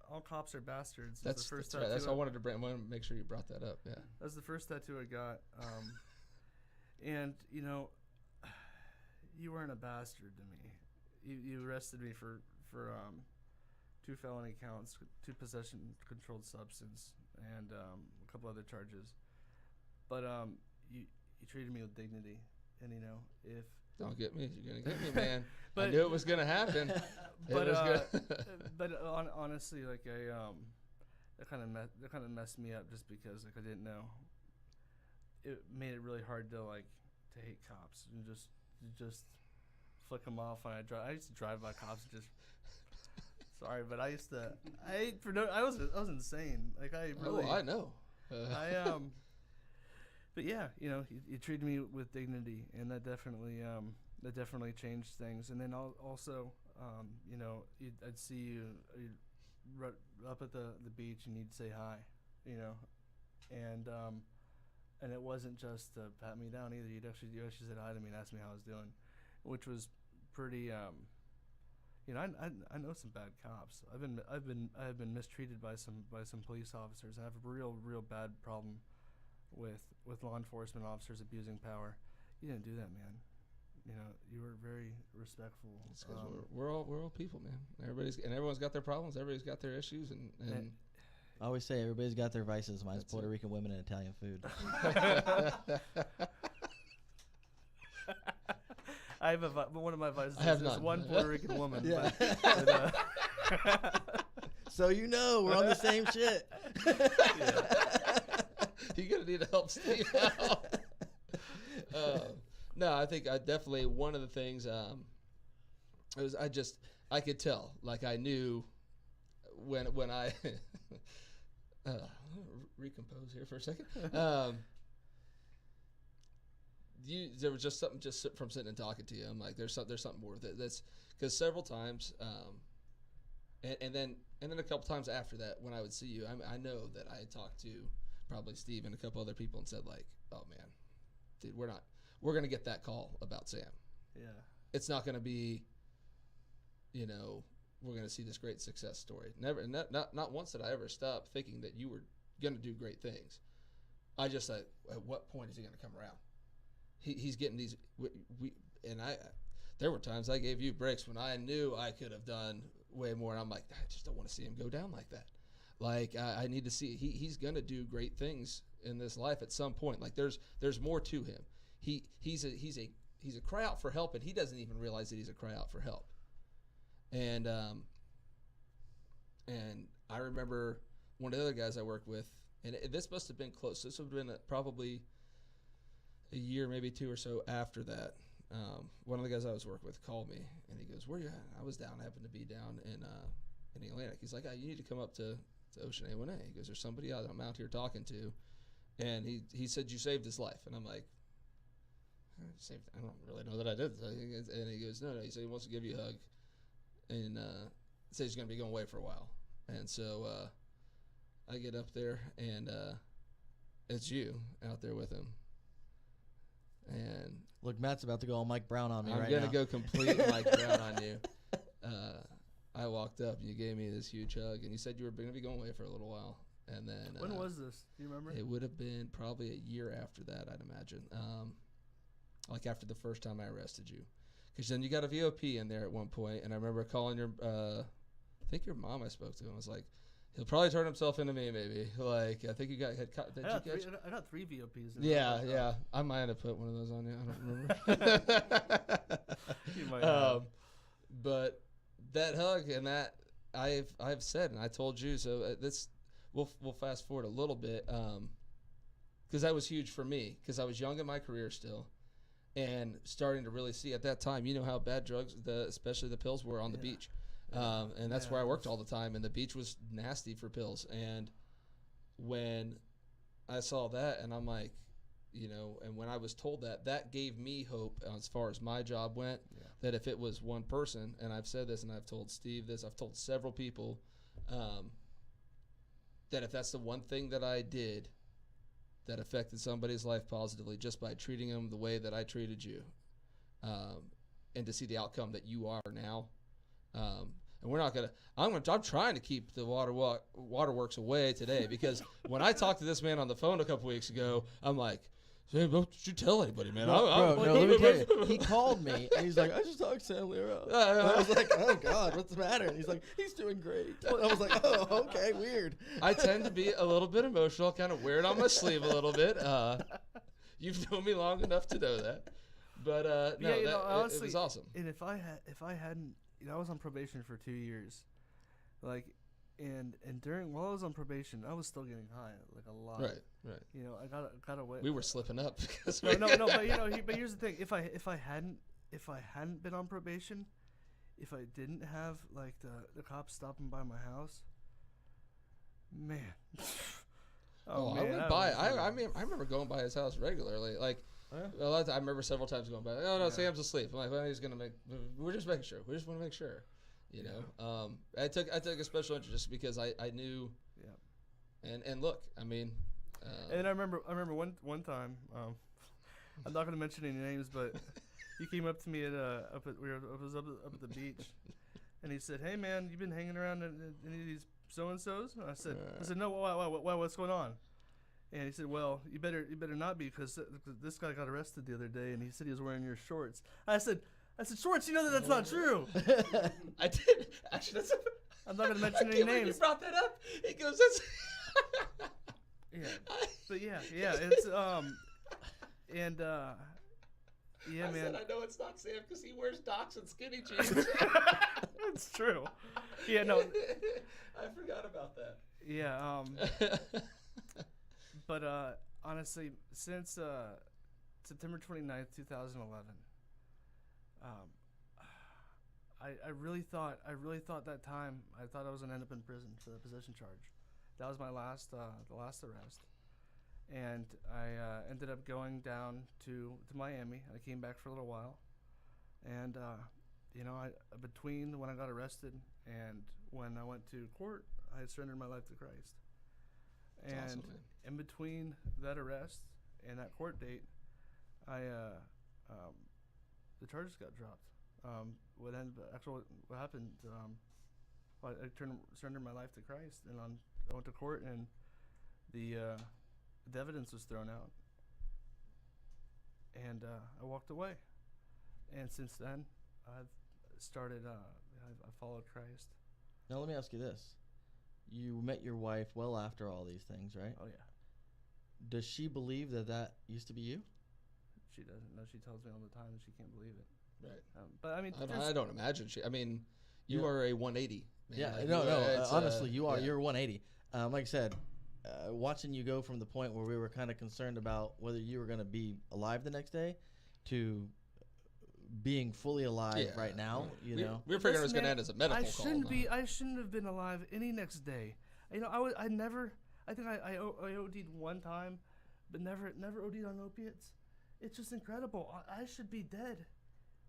S3: all cops are bastards.
S4: That's the first tattoo. That's why I wanted to make sure you brought that up. Yeah.
S3: That was the first tattoo I got. And you weren't a bastard to me. You arrested me for 2 felony counts, 2 possession controlled substance, and a couple other charges. But you treated me with dignity, and if
S4: don't get me, you're gonna get me, man. I knew it was gonna happen.
S3: But honestly, like that kind of messed me up just because I didn't know. It made it really hard to hate cops and just flick them off when I drive. I used to drive by cops and just. Sorry, but I was insane. Like I really.
S4: Oh, I know.
S3: But yeah, you treated me with dignity, and that definitely changed things. And then also, I'd see you up at the beach, and you'd say hi, and it wasn't just to pat me down either. You actually said hi to me and asked me how I was doing, which was pretty. I know some bad cops. I've been mistreated by some police officers. I have a real bad problem with law enforcement officers abusing power. You didn't do that, man. You were very respectful.
S4: It's 'cause we're all people, man. Everyone's got their problems. Everybody's got their issues, and
S1: I always say everybody's got their vices. Mine's Puerto Rican women and Italian food.
S3: I have one of my vices
S4: have
S3: is
S4: none.
S3: one Puerto Rican woman.
S1: Yeah.
S3: But,
S1: So we're on the same shit.
S4: You're gonna need to help Steve out. No, I think I definitely one of the things I could tell, like I knew when I recompose here for a second. There was just something from sitting and talking to you. I'm like, there's something more with it. That's because several times, and then a couple times after that, when I would see you, I know that I had talked to probably Steve and a couple other people and said like, oh man, dude, we're gonna get that call about Sam.
S3: yeah.
S4: It's not gonna be, we're gonna see this great success story. Never, not once did I ever stop thinking that you were gonna do great things. I just said, at what point is he gonna come around? He's getting these. There were times I gave you breaks when I knew I could have done way more, and I'm like, I just don't want to see him go down like that. Like I need to see he's gonna do great things in this life at some point. Like there's more to him. He's a cry out for help, and he doesn't even realize that he's a cry out for help. And I remember one of the other guys I worked with, and this must have been close. This would have been probably a year, maybe two or so after that. One of the guys I was working with called me, and he goes, "Where you at?" I was down. I happened to be down in the Atlantic. He's like, "You need to come up to Ocean A1A." He goes, "There's somebody out I'm out here talking to," and he said, "You saved his life." And I'm like, I don't really know that I did. And he goes, no. He said he wants to give you a hug, and says he's going to be going away for a while. And so I get up there, and it's you out there with him. And
S1: Look, Matt's about to go all Mike Brown on me right now.
S4: I'm going to go complete Mike Brown on you. I walked up, and you gave me this huge hug, and you said you were going to be going away for a little while. And then
S3: when was this? Do you remember?
S4: It would have been probably a year after that, I'd imagine. Like after the first time I arrested you. Because then you got a VOP in there at one point, and I remember calling your, I think your mom I spoke to, and was like, he'll probably turn himself into me, maybe. Like, I think you got,
S3: I got 3 VOPs.
S4: Yeah. I might have put one of those on you. I don't remember.
S3: You might have.
S4: But that hug and that, I've said, and I told you, so this, we'll fast forward a little bit, because that was huge for me, because I was young in my career still. And starting to really see at that time, you know how bad drugs, especially the pills, were on the beach. And that's where I worked all the time. And the beach was nasty for pills. And when I saw that, and I'm like, and when I was told that gave me hope as far as my job went, that if it was one person, and I've said this, and I've told Steve this, I've told several people, that if that's the one thing that I did that affected somebody's life positively just by treating them the way that I treated you, and to see the outcome that you are now. And we're not gonna. I'm trying to keep the waterworks away today, because when I talked to this man on the phone a couple weeks ago, I'm like, "Sam, don't you tell anybody, man."
S1: Let me tell you. He called me and he's like, "I just talked to Sam Leiro." And I was like, "Oh God, what's the matter?" And he's like, "He's doing great." And I was like, "Oh, okay, weird."
S4: I tend to be a little bit emotional, kind of wear it on my sleeve a little bit. You've known me long enough to know that. But no, honestly, it was awesome.
S3: And if I hadn't, I was on probation for 2 years, like. And while I was on probation, I was still getting high, like a lot.
S4: Right.
S3: I got away.
S4: We were slipping up because
S3: no. But here's the thing: if I hadn't if I hadn't been on probation, if I didn't have like the cops stopping by my house, man.
S4: Oh,
S3: man,
S4: I went by. I mean, I remember going by his house regularly. Like, a lot of I remember several times going by. Oh no, Sam's asleep. I'm like, well, he's gonna make. We're just making sure. We just want to make sure. You know. I took a special interest just because I knew. Yeah. And look, I mean.
S3: And I remember one time. I'm not gonna mention any names, but he came up to me at up at the beach, and he said, "Hey man, you been hanging around any of these so and so's?" I said, "No, why, what's going on?" And he said, "Well, you better not be because this guy got arrested the other day, and he said he was wearing your shorts." I said, "Shorts? You know that's not true."
S4: I did actually.
S3: I'm not gonna mention any names.
S4: You brought that up. He goes, "That's."
S3: Yeah, but yeah, it's and yeah,
S4: I
S3: man.
S4: said, I know it's not Sam because he wears Docs and skinny jeans.
S3: That's true. Yeah, no.
S4: I forgot about that.
S3: Yeah, but honestly, since September 29th, 2011, I really thought that time I thought I was gonna end up in prison for the possession charge. That was my last the last arrest, and I ended up going down to Miami. I came back for a little while, and you know, between when I got arrested and when I went to court, I had surrendered my life to Christ.
S4: That's
S3: And
S4: awesome, man.
S3: in between that arrest and that court date, the charges got dropped. What happened? I surrendered my life to Christ, and I went to court, and the evidence was thrown out, and I walked away. And since then, I've started. I followed Christ.
S1: Now let me ask you this: you met your wife well after all these things, right?
S3: Oh yeah.
S1: Does she believe that used to be you?
S3: She doesn't. No, she tells me all the time that she can't believe it.
S4: Right.
S3: But I mean,
S4: I don't imagine she. I mean, you are a 180. Man.
S1: Yeah.
S4: Like,
S1: No. Honestly, you are.
S4: Yeah.
S1: You're 180. Like I said, watching you go from the point where we were kind of concerned about whether you were going to be alive the next day, to being fully alive right now. You know,
S4: we were figuring it was going to end as a medical call.
S3: I shouldn't have been alive any next day. You know, I never. I think I OD'd one time, but never OD'd on opiates. It's just incredible. I should be dead.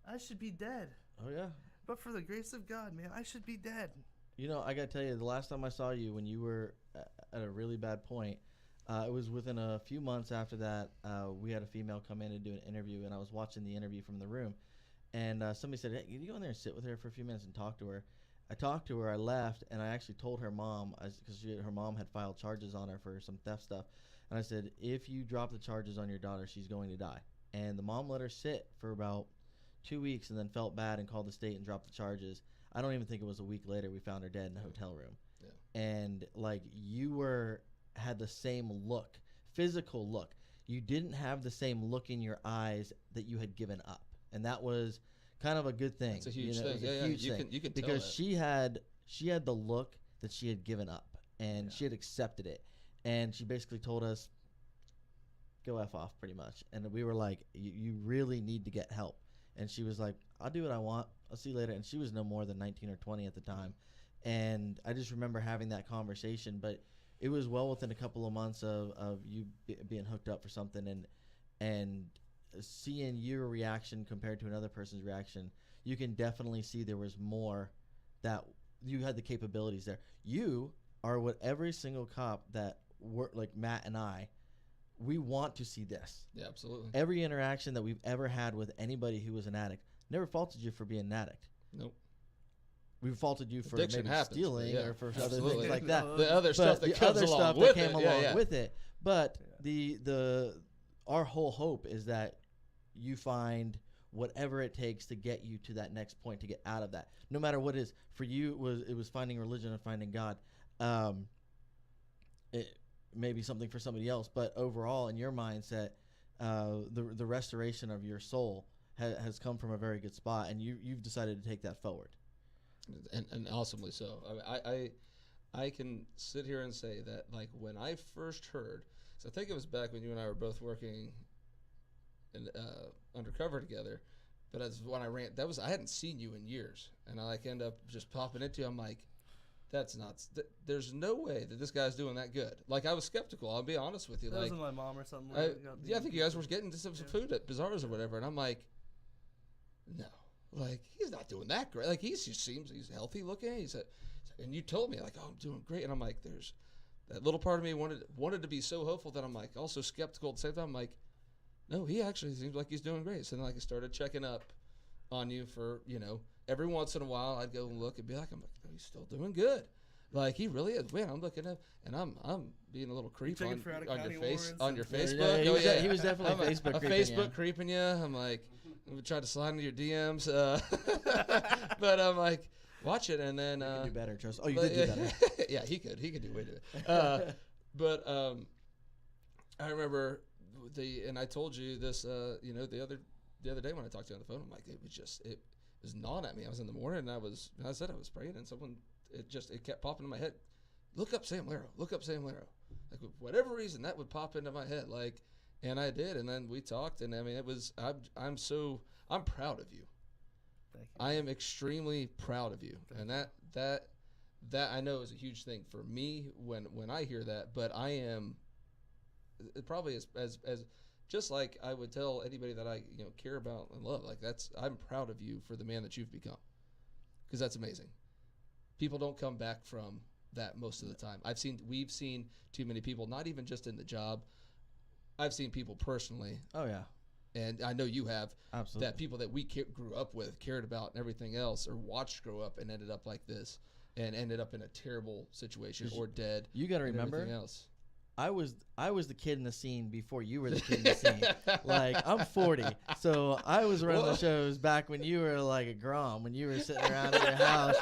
S3: I should be dead.
S1: Oh yeah.
S3: But for the grace of God, man, I should be dead.
S1: You know, I gotta tell you, the last time I saw you when you were at a really bad point, it was within a few months after that. We had a female come in and do an interview, and I was watching the interview from the room, and somebody said, "Hey, can you go in there and sit with her for a few minutes and talk to her?" I talked to her, I left, and I actually told her mom, because her mom had filed charges on her for some theft stuff, and I said, "If you drop the charges on your daughter, she's going to die." And the mom let her sit for about 2 weeks and then felt bad and called the state and dropped the charges. I don't even think it was a week later we found her dead in the hotel room. Yeah. And like you had the same look, physical look. You didn't have the same look in your eyes that you had given up, and that was kind of a good thing.
S4: It's a huge
S1: thing.
S4: It was a huge thing. You can
S1: because
S4: tell
S1: she had the look that she had given up, and she had accepted it, and she basically told us, "Go F off," pretty much. And we were like, you really need to get help. And she was like, "I'll do what I want. I'll see you later." And she was no more than 19 or 20 at the time. And I just remember having that conversation, but it was well within a couple of months of you being hooked up for something, and seeing your reaction compared to another person's reaction, you can definitely see there was more, that you had the capabilities there. You are what every single cop that worked, like Matt and I, we want to see this.
S4: Yeah, absolutely.
S1: Every interaction that we've ever had with anybody who was an addict never faulted you for being an addict.
S4: Nope.
S1: We faulted you for
S4: Addiction
S1: maybe
S4: happens,
S1: stealing or for other
S4: absolutely.
S1: things like that.
S4: The other stuff that comes along with it. Yeah.
S1: with it. But our whole hope is that you find whatever it takes to get you to that next point, to get out of that. No matter what it is. For you, it was finding religion and finding God. It may be something for somebody else, but overall, in your mindset, the restoration of your soul has come from a very good spot, and you've decided to take that forward.
S4: And awesomely so. I can sit here and say that, like, when I first heard, so I think it was back when you and I were both working in undercover together, But as when I ran, I hadn't seen you in years, and I like end up just popping into you. I'm like, that's nuts. There's no way that this guy's doing that good. Like, I was skeptical. I'll be honest with you.
S3: That
S4: like,
S3: wasn't my mom or something.
S4: I think you guys were getting some food at Bazaars or whatever, and I'm like, no, like he's not doing that great. Like he seems he's healthy looking. And you told me like, oh, I'm doing great, and I'm like, there's that little part of me wanted to be so hopeful that I'm like also skeptical at the same time. I'm like, no, he actually seems like he's doing great. So then like I started checking up on you for every once in a while I'd go and look and be like, I'm like, no, he's still doing good. Like he really is. Man, I'm looking at, and I'm being a little creep on your Facebook.
S1: He was definitely
S4: Facebook creeping you. I'm like, I'm gonna try to slide into your DMs, but I'm like, watch it, and then
S1: you could do better, Trust. Oh, you could do better.
S4: Yeah, he could do way better. But I remember and I told you this, the other day when I talked to you on the phone. I'm like, it was gnawing at me. I was in the morning, and I said I was praying, and it kept popping in my head. Look up Sam Leiro. Look up Sam Leiro. Like, for whatever reason, that would pop into my head. Like, and I did, and then we talked, and I mean, it was. I'm proud of you.
S3: Thank you.
S4: I am extremely proud of you, and that I know is a huge thing for me when I hear that. But I am probably as just like I would tell anybody that I care about and love. Like I'm proud of you for the man that you've become, because that's amazing. People don't come back from that most of the time. We've seen too many people, not even just in the job. I've seen people personally.
S1: Oh yeah.
S4: And I know you have.
S1: Absolutely.
S4: That people that we grew up with, cared about, and everything else, or watched grow up and ended up like this, and ended up in a terrible situation or dead.
S1: You got to remember,
S4: everything else.
S1: I was the kid in the scene before you were the kid in the scene. Like, I'm 40, so I was running the shows back when you were like a Grom, when you were sitting around at your house,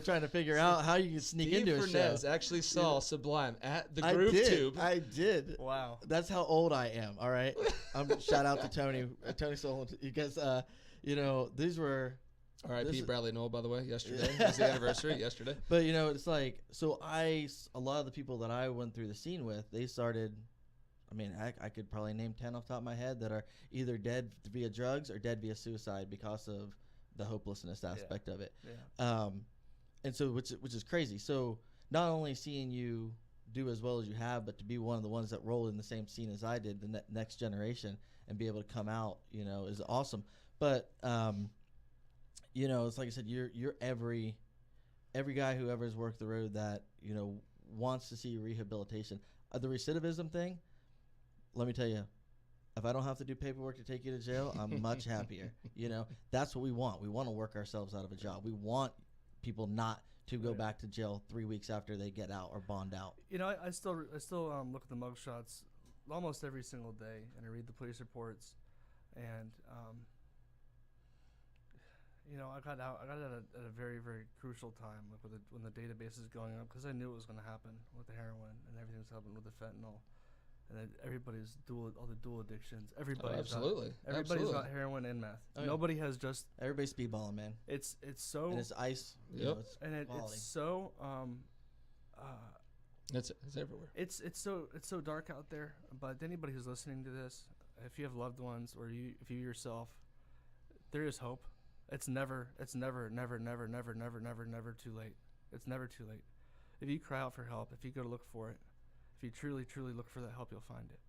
S1: trying to figure out how you could sneak into a show.
S4: Actually saw Sublime at the Groove Tube.
S1: I did.
S3: Wow.
S1: That's how old I am. All right. Shout out to Tony Solon, because these were.
S4: R.I.P. Bradley Noel, by the way, yesterday. It was the anniversary yesterday.
S1: But, it's like, so a lot of the people that I went through the scene with, they started, I could probably name 10 off the top of my head that are either dead via drugs or dead via suicide because of the hopelessness aspect of it.
S3: Yeah.
S1: And so, which is crazy. So, not only seeing you do as well as you have, but to be one of the ones that rolled in the same scene as I did, the next generation, and be able to come out, is awesome. But, it's like I said, you're every guy who ever has worked the road that wants to see rehabilitation. The recidivism thing, let me tell you, if I don't have to do paperwork to take you to jail, I'm much happier. That's what we want. We want to work ourselves out of a job. We want people not to go back to jail 3 weeks after they get out or bond out.
S3: I still look at the mugshots almost every single day, and I read the police reports, and I got out at a very, very crucial time, like when the database is going up, because I knew it was going to happen with the heroin and everything's happening with the fentanyl, and then all the dual addictions. Everybody's got heroin and meth.
S1: Oh, yeah.
S3: Nobody has just.
S1: Everybody's speedballing, man.
S3: It's so.
S1: And it's ice.
S4: Yep.
S3: It's so.
S4: It's everywhere.
S3: It's so dark out there. But anybody who's listening to this, if you have loved ones or if you yourself, there is hope. It's never too late. It's never too late. If you cry out for help, if you go to look for it, if you truly look for that help, you'll find it.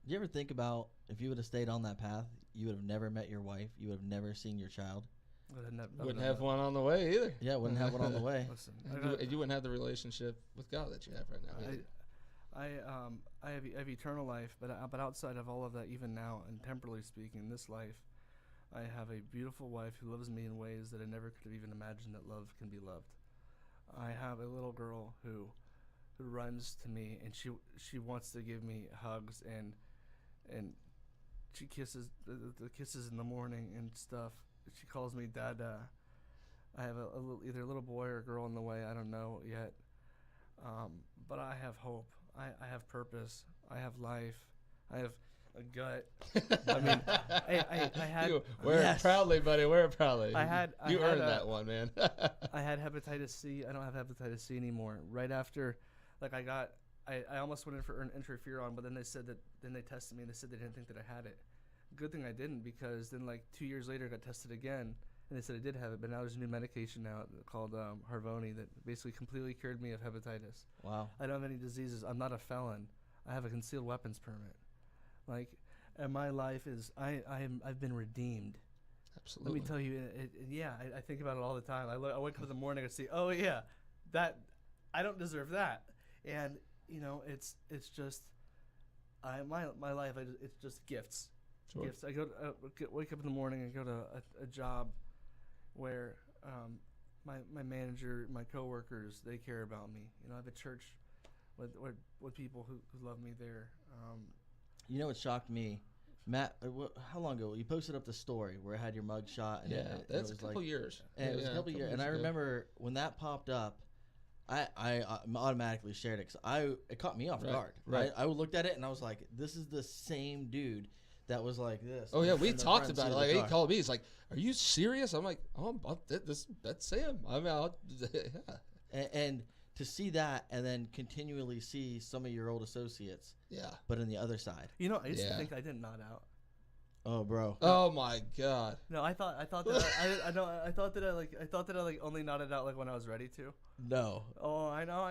S1: Do you ever think about if you would have stayed on that path, you would have never met your wife, you would have never seen your child?
S4: Wouldn't have one on the way either.
S1: Yeah, wouldn't have one on the way.
S3: Listen,
S4: you wouldn't have the relationship with God that you have right now either.
S3: I have eternal life, but outside of all of that, even now, and temporally speaking, this life, I have a beautiful wife who loves me in ways that I never could have even imagined that love can be loved. I have a little girl who runs to me, and she wants to give me hugs, and she kisses the kisses in the morning and stuff. She calls me Dada. I have either a little boy or a girl on the way. I don't know yet, but I have hope. I have purpose. I have life. I have a gut. I mean, I had.
S4: Wear it proudly, buddy. Wear it proudly. You earned that one, man.
S3: I had hepatitis C. I don't have hepatitis C anymore. Right after, I almost went in for interferon, but then they said that. Then they tested me and they said they didn't think that I had it. good thing I didn't, because then like 2 years later I got tested again, and they said I did have it, but now there's a new medication now called Harvoni that basically completely cured me of hepatitis.
S1: Wow.
S3: I don't have any diseases. I'm not a felon. I have a concealed weapons permit. Like, and my life is I've been redeemed.
S4: Absolutely.
S3: Let me tell you, I think about it all the time. I wake up in the morning and see, oh yeah, that I don't deserve that, and it's just my life. It's just gifts.
S4: Sure.
S3: Gifts. I wake up in the morning and go to a job where my manager, my coworkers, they care about me. I have a church with people who love me there.
S1: You know what shocked me? Matt, how long ago? You posted up the story where it had your mug shot. And
S4: that's a couple years.
S1: And it was a couple years. And I remember when that popped up, I automatically shared it because it caught me off guard.
S4: Right.
S1: I looked at it and I was like, this is the same dude that was like this.
S4: Oh yeah, we
S1: in the
S4: talked
S1: front
S4: about it.
S1: seat of
S4: Like
S1: the
S4: he
S1: car.
S4: called me. He's like, "Are you serious?" I'm like, "Oh, that's Sam. I'm out." Yeah.
S1: And to see that and then continually see some of your old associates,
S4: Yeah.
S1: but in the other side.
S3: I used to
S4: Yeah.
S3: think I didn't nod out.
S1: Oh, bro.
S4: Oh my God.
S3: No, I thought that I thought that I only nodded out like when I was ready to.
S1: No.
S3: Oh, I know.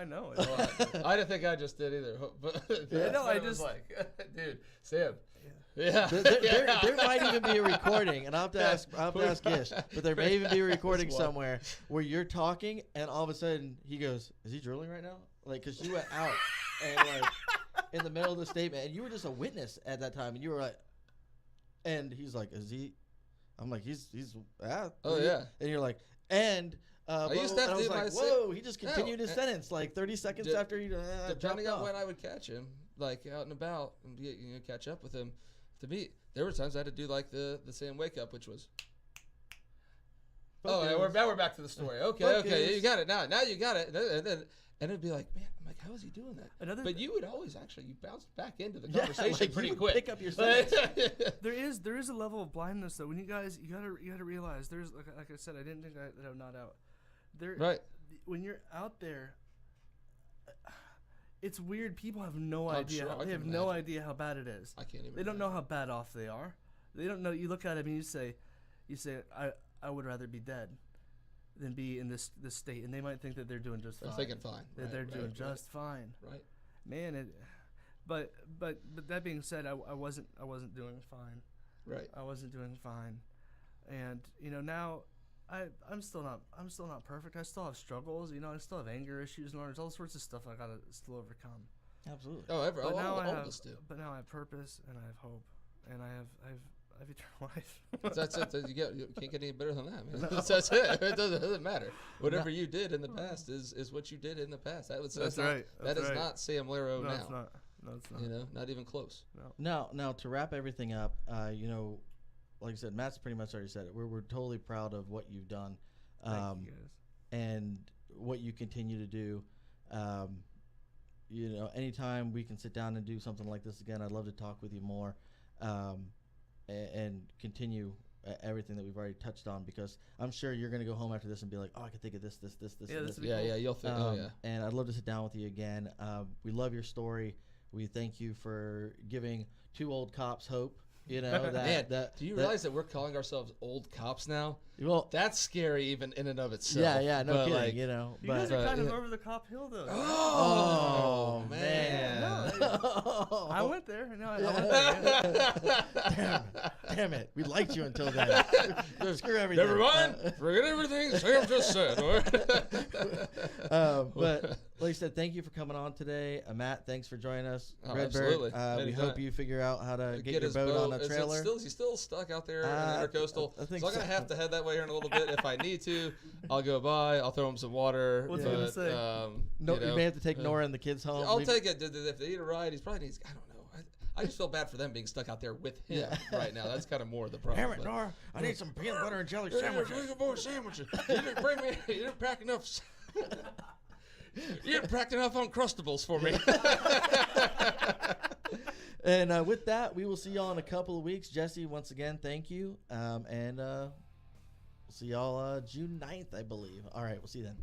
S4: I didn't think I just did either. But
S3: I
S4: was
S3: just
S4: like, dude, Sam. Yeah.
S1: There might even be a recording, and I'll have to ask Gish, but there may even be a recording
S4: That's
S1: somewhere where you're talking, and all of a sudden he goes, "Is he drilling right now?" Like, because you went out and like in the middle of the statement, and you were just a witness at that time, and you were like, and he's like, "Is he?" I'm like, "He's
S4: Oh yeah.
S1: and you're like, and.
S4: I used to have
S1: and I
S4: to
S1: was
S4: do
S1: like,
S4: my
S1: whoa! He just continued his
S4: and-
S1: sentence like 30 seconds after he
S4: Depending
S1: jumped
S4: on
S1: off.
S4: when I would catch him, like out and about, and catch up with him. To me, there were times I had to do like the Sam wake up, which was. Oh, yeah, now we're back to the story. Okay,
S1: Focus.
S4: you got it now. Now you got it, and it'd be like, man, I'm like, how is he doing that? But you would always you bounced back into the conversation
S1: like
S4: pretty
S1: you would
S4: quick.
S1: pick up your sentence.
S3: There is a level of blindness though. When you gotta realize there's like I said, I didn't think that I'm not out.
S4: Right.
S3: When you're out there, it's weird. People have no
S4: I'm
S3: idea.
S4: sure, I
S3: They
S4: can
S3: have no
S4: imagine.
S3: idea how bad it is.
S4: I can't even.
S3: They don't know how bad off they are. They don't know. You look at them and you say, I would rather be dead than be in this state, and they might think that they're doing just fine.
S4: They're thinking fine.
S3: That they're doing just fine.
S4: Right.
S3: Man, but that being said, I wasn't doing fine.
S4: Right.
S3: I wasn't doing fine, and now I'm still not perfect. I still have struggles. I still have anger issues, and there's all sorts of stuff I gotta still overcome.
S1: Absolutely.
S4: Oh,
S3: But now
S4: all
S3: I
S4: of
S3: have,
S4: us do.
S3: but now I have purpose and I have hope, and I have eternal life.
S4: That's it. You can't get any better than that, man. That's it. It doesn't matter. Whatever you did in the past is what you did in the past. That's
S3: right.
S4: That
S3: That's
S4: is
S3: right.
S4: not Sam Leiro
S3: No,
S4: now.
S3: it's not. No, it's not.
S4: Not even close.
S3: No.
S1: Now to wrap everything up, like I said, Matt's pretty much already said it. We're totally proud of what you've done,
S3: Thank you guys.
S1: and what you continue to do. Anytime we can sit down and do something like this again, I'd love to talk with you more, and continue everything that we've already touched on, because I'm sure you're going to go home after this and be like, oh, I can think of this,
S3: Yeah,
S1: and
S3: this
S1: this.
S3: would be
S4: Yeah,
S3: cool.
S4: yeah. You'll think.
S1: And I'd love to sit down with you again. We love your story. We thank you for giving two old cops hope.
S4: Man, do you realize that we're calling ourselves old cops now?
S1: Well,
S4: That's scary, even in and of itself.
S1: yeah, no
S4: But,
S1: kidding.
S4: like,
S3: You
S1: But
S3: guys are kind of
S4: yeah.
S3: over the cop hill though.
S1: oh man,
S3: No, I went there. No, I went there.
S1: damn it. We liked you until then. Screw everything.
S4: Never mind. Forget everything Sam just said.
S1: But like I said, thank you for coming on today. Matt, thanks for joining us.
S4: Oh,
S1: Redbird,
S4: absolutely.
S1: we
S4: Anytime.
S1: hope you figure out how to get your
S4: his
S1: boat on a
S4: Is
S1: trailer.
S4: he still stuck out there in the intercoastal?
S1: I think
S4: so I'm going to
S1: so.
S4: have to head that way here in a little bit. If I need to, I'll go by. I'll throw him some water.
S3: What's he gonna say?
S1: No, you may have to take Nora and the kids home.
S4: I'll take it. If they need a ride, he's probably needs. I don't know. I just feel bad for them being stuck out there with him right now. That's kind of more the problem.
S1: Damn it, Nora! I need some peanut butter and jelly
S4: Sandwiches. You didn't bring me. You didn't pack enough. You didn't pack enough Uncrustables for me.
S1: And with that, we will see y'all in a couple of weeks. Jesse, once again, thank you. And we'll see y'all June 9th, I believe. All right, we'll see you then.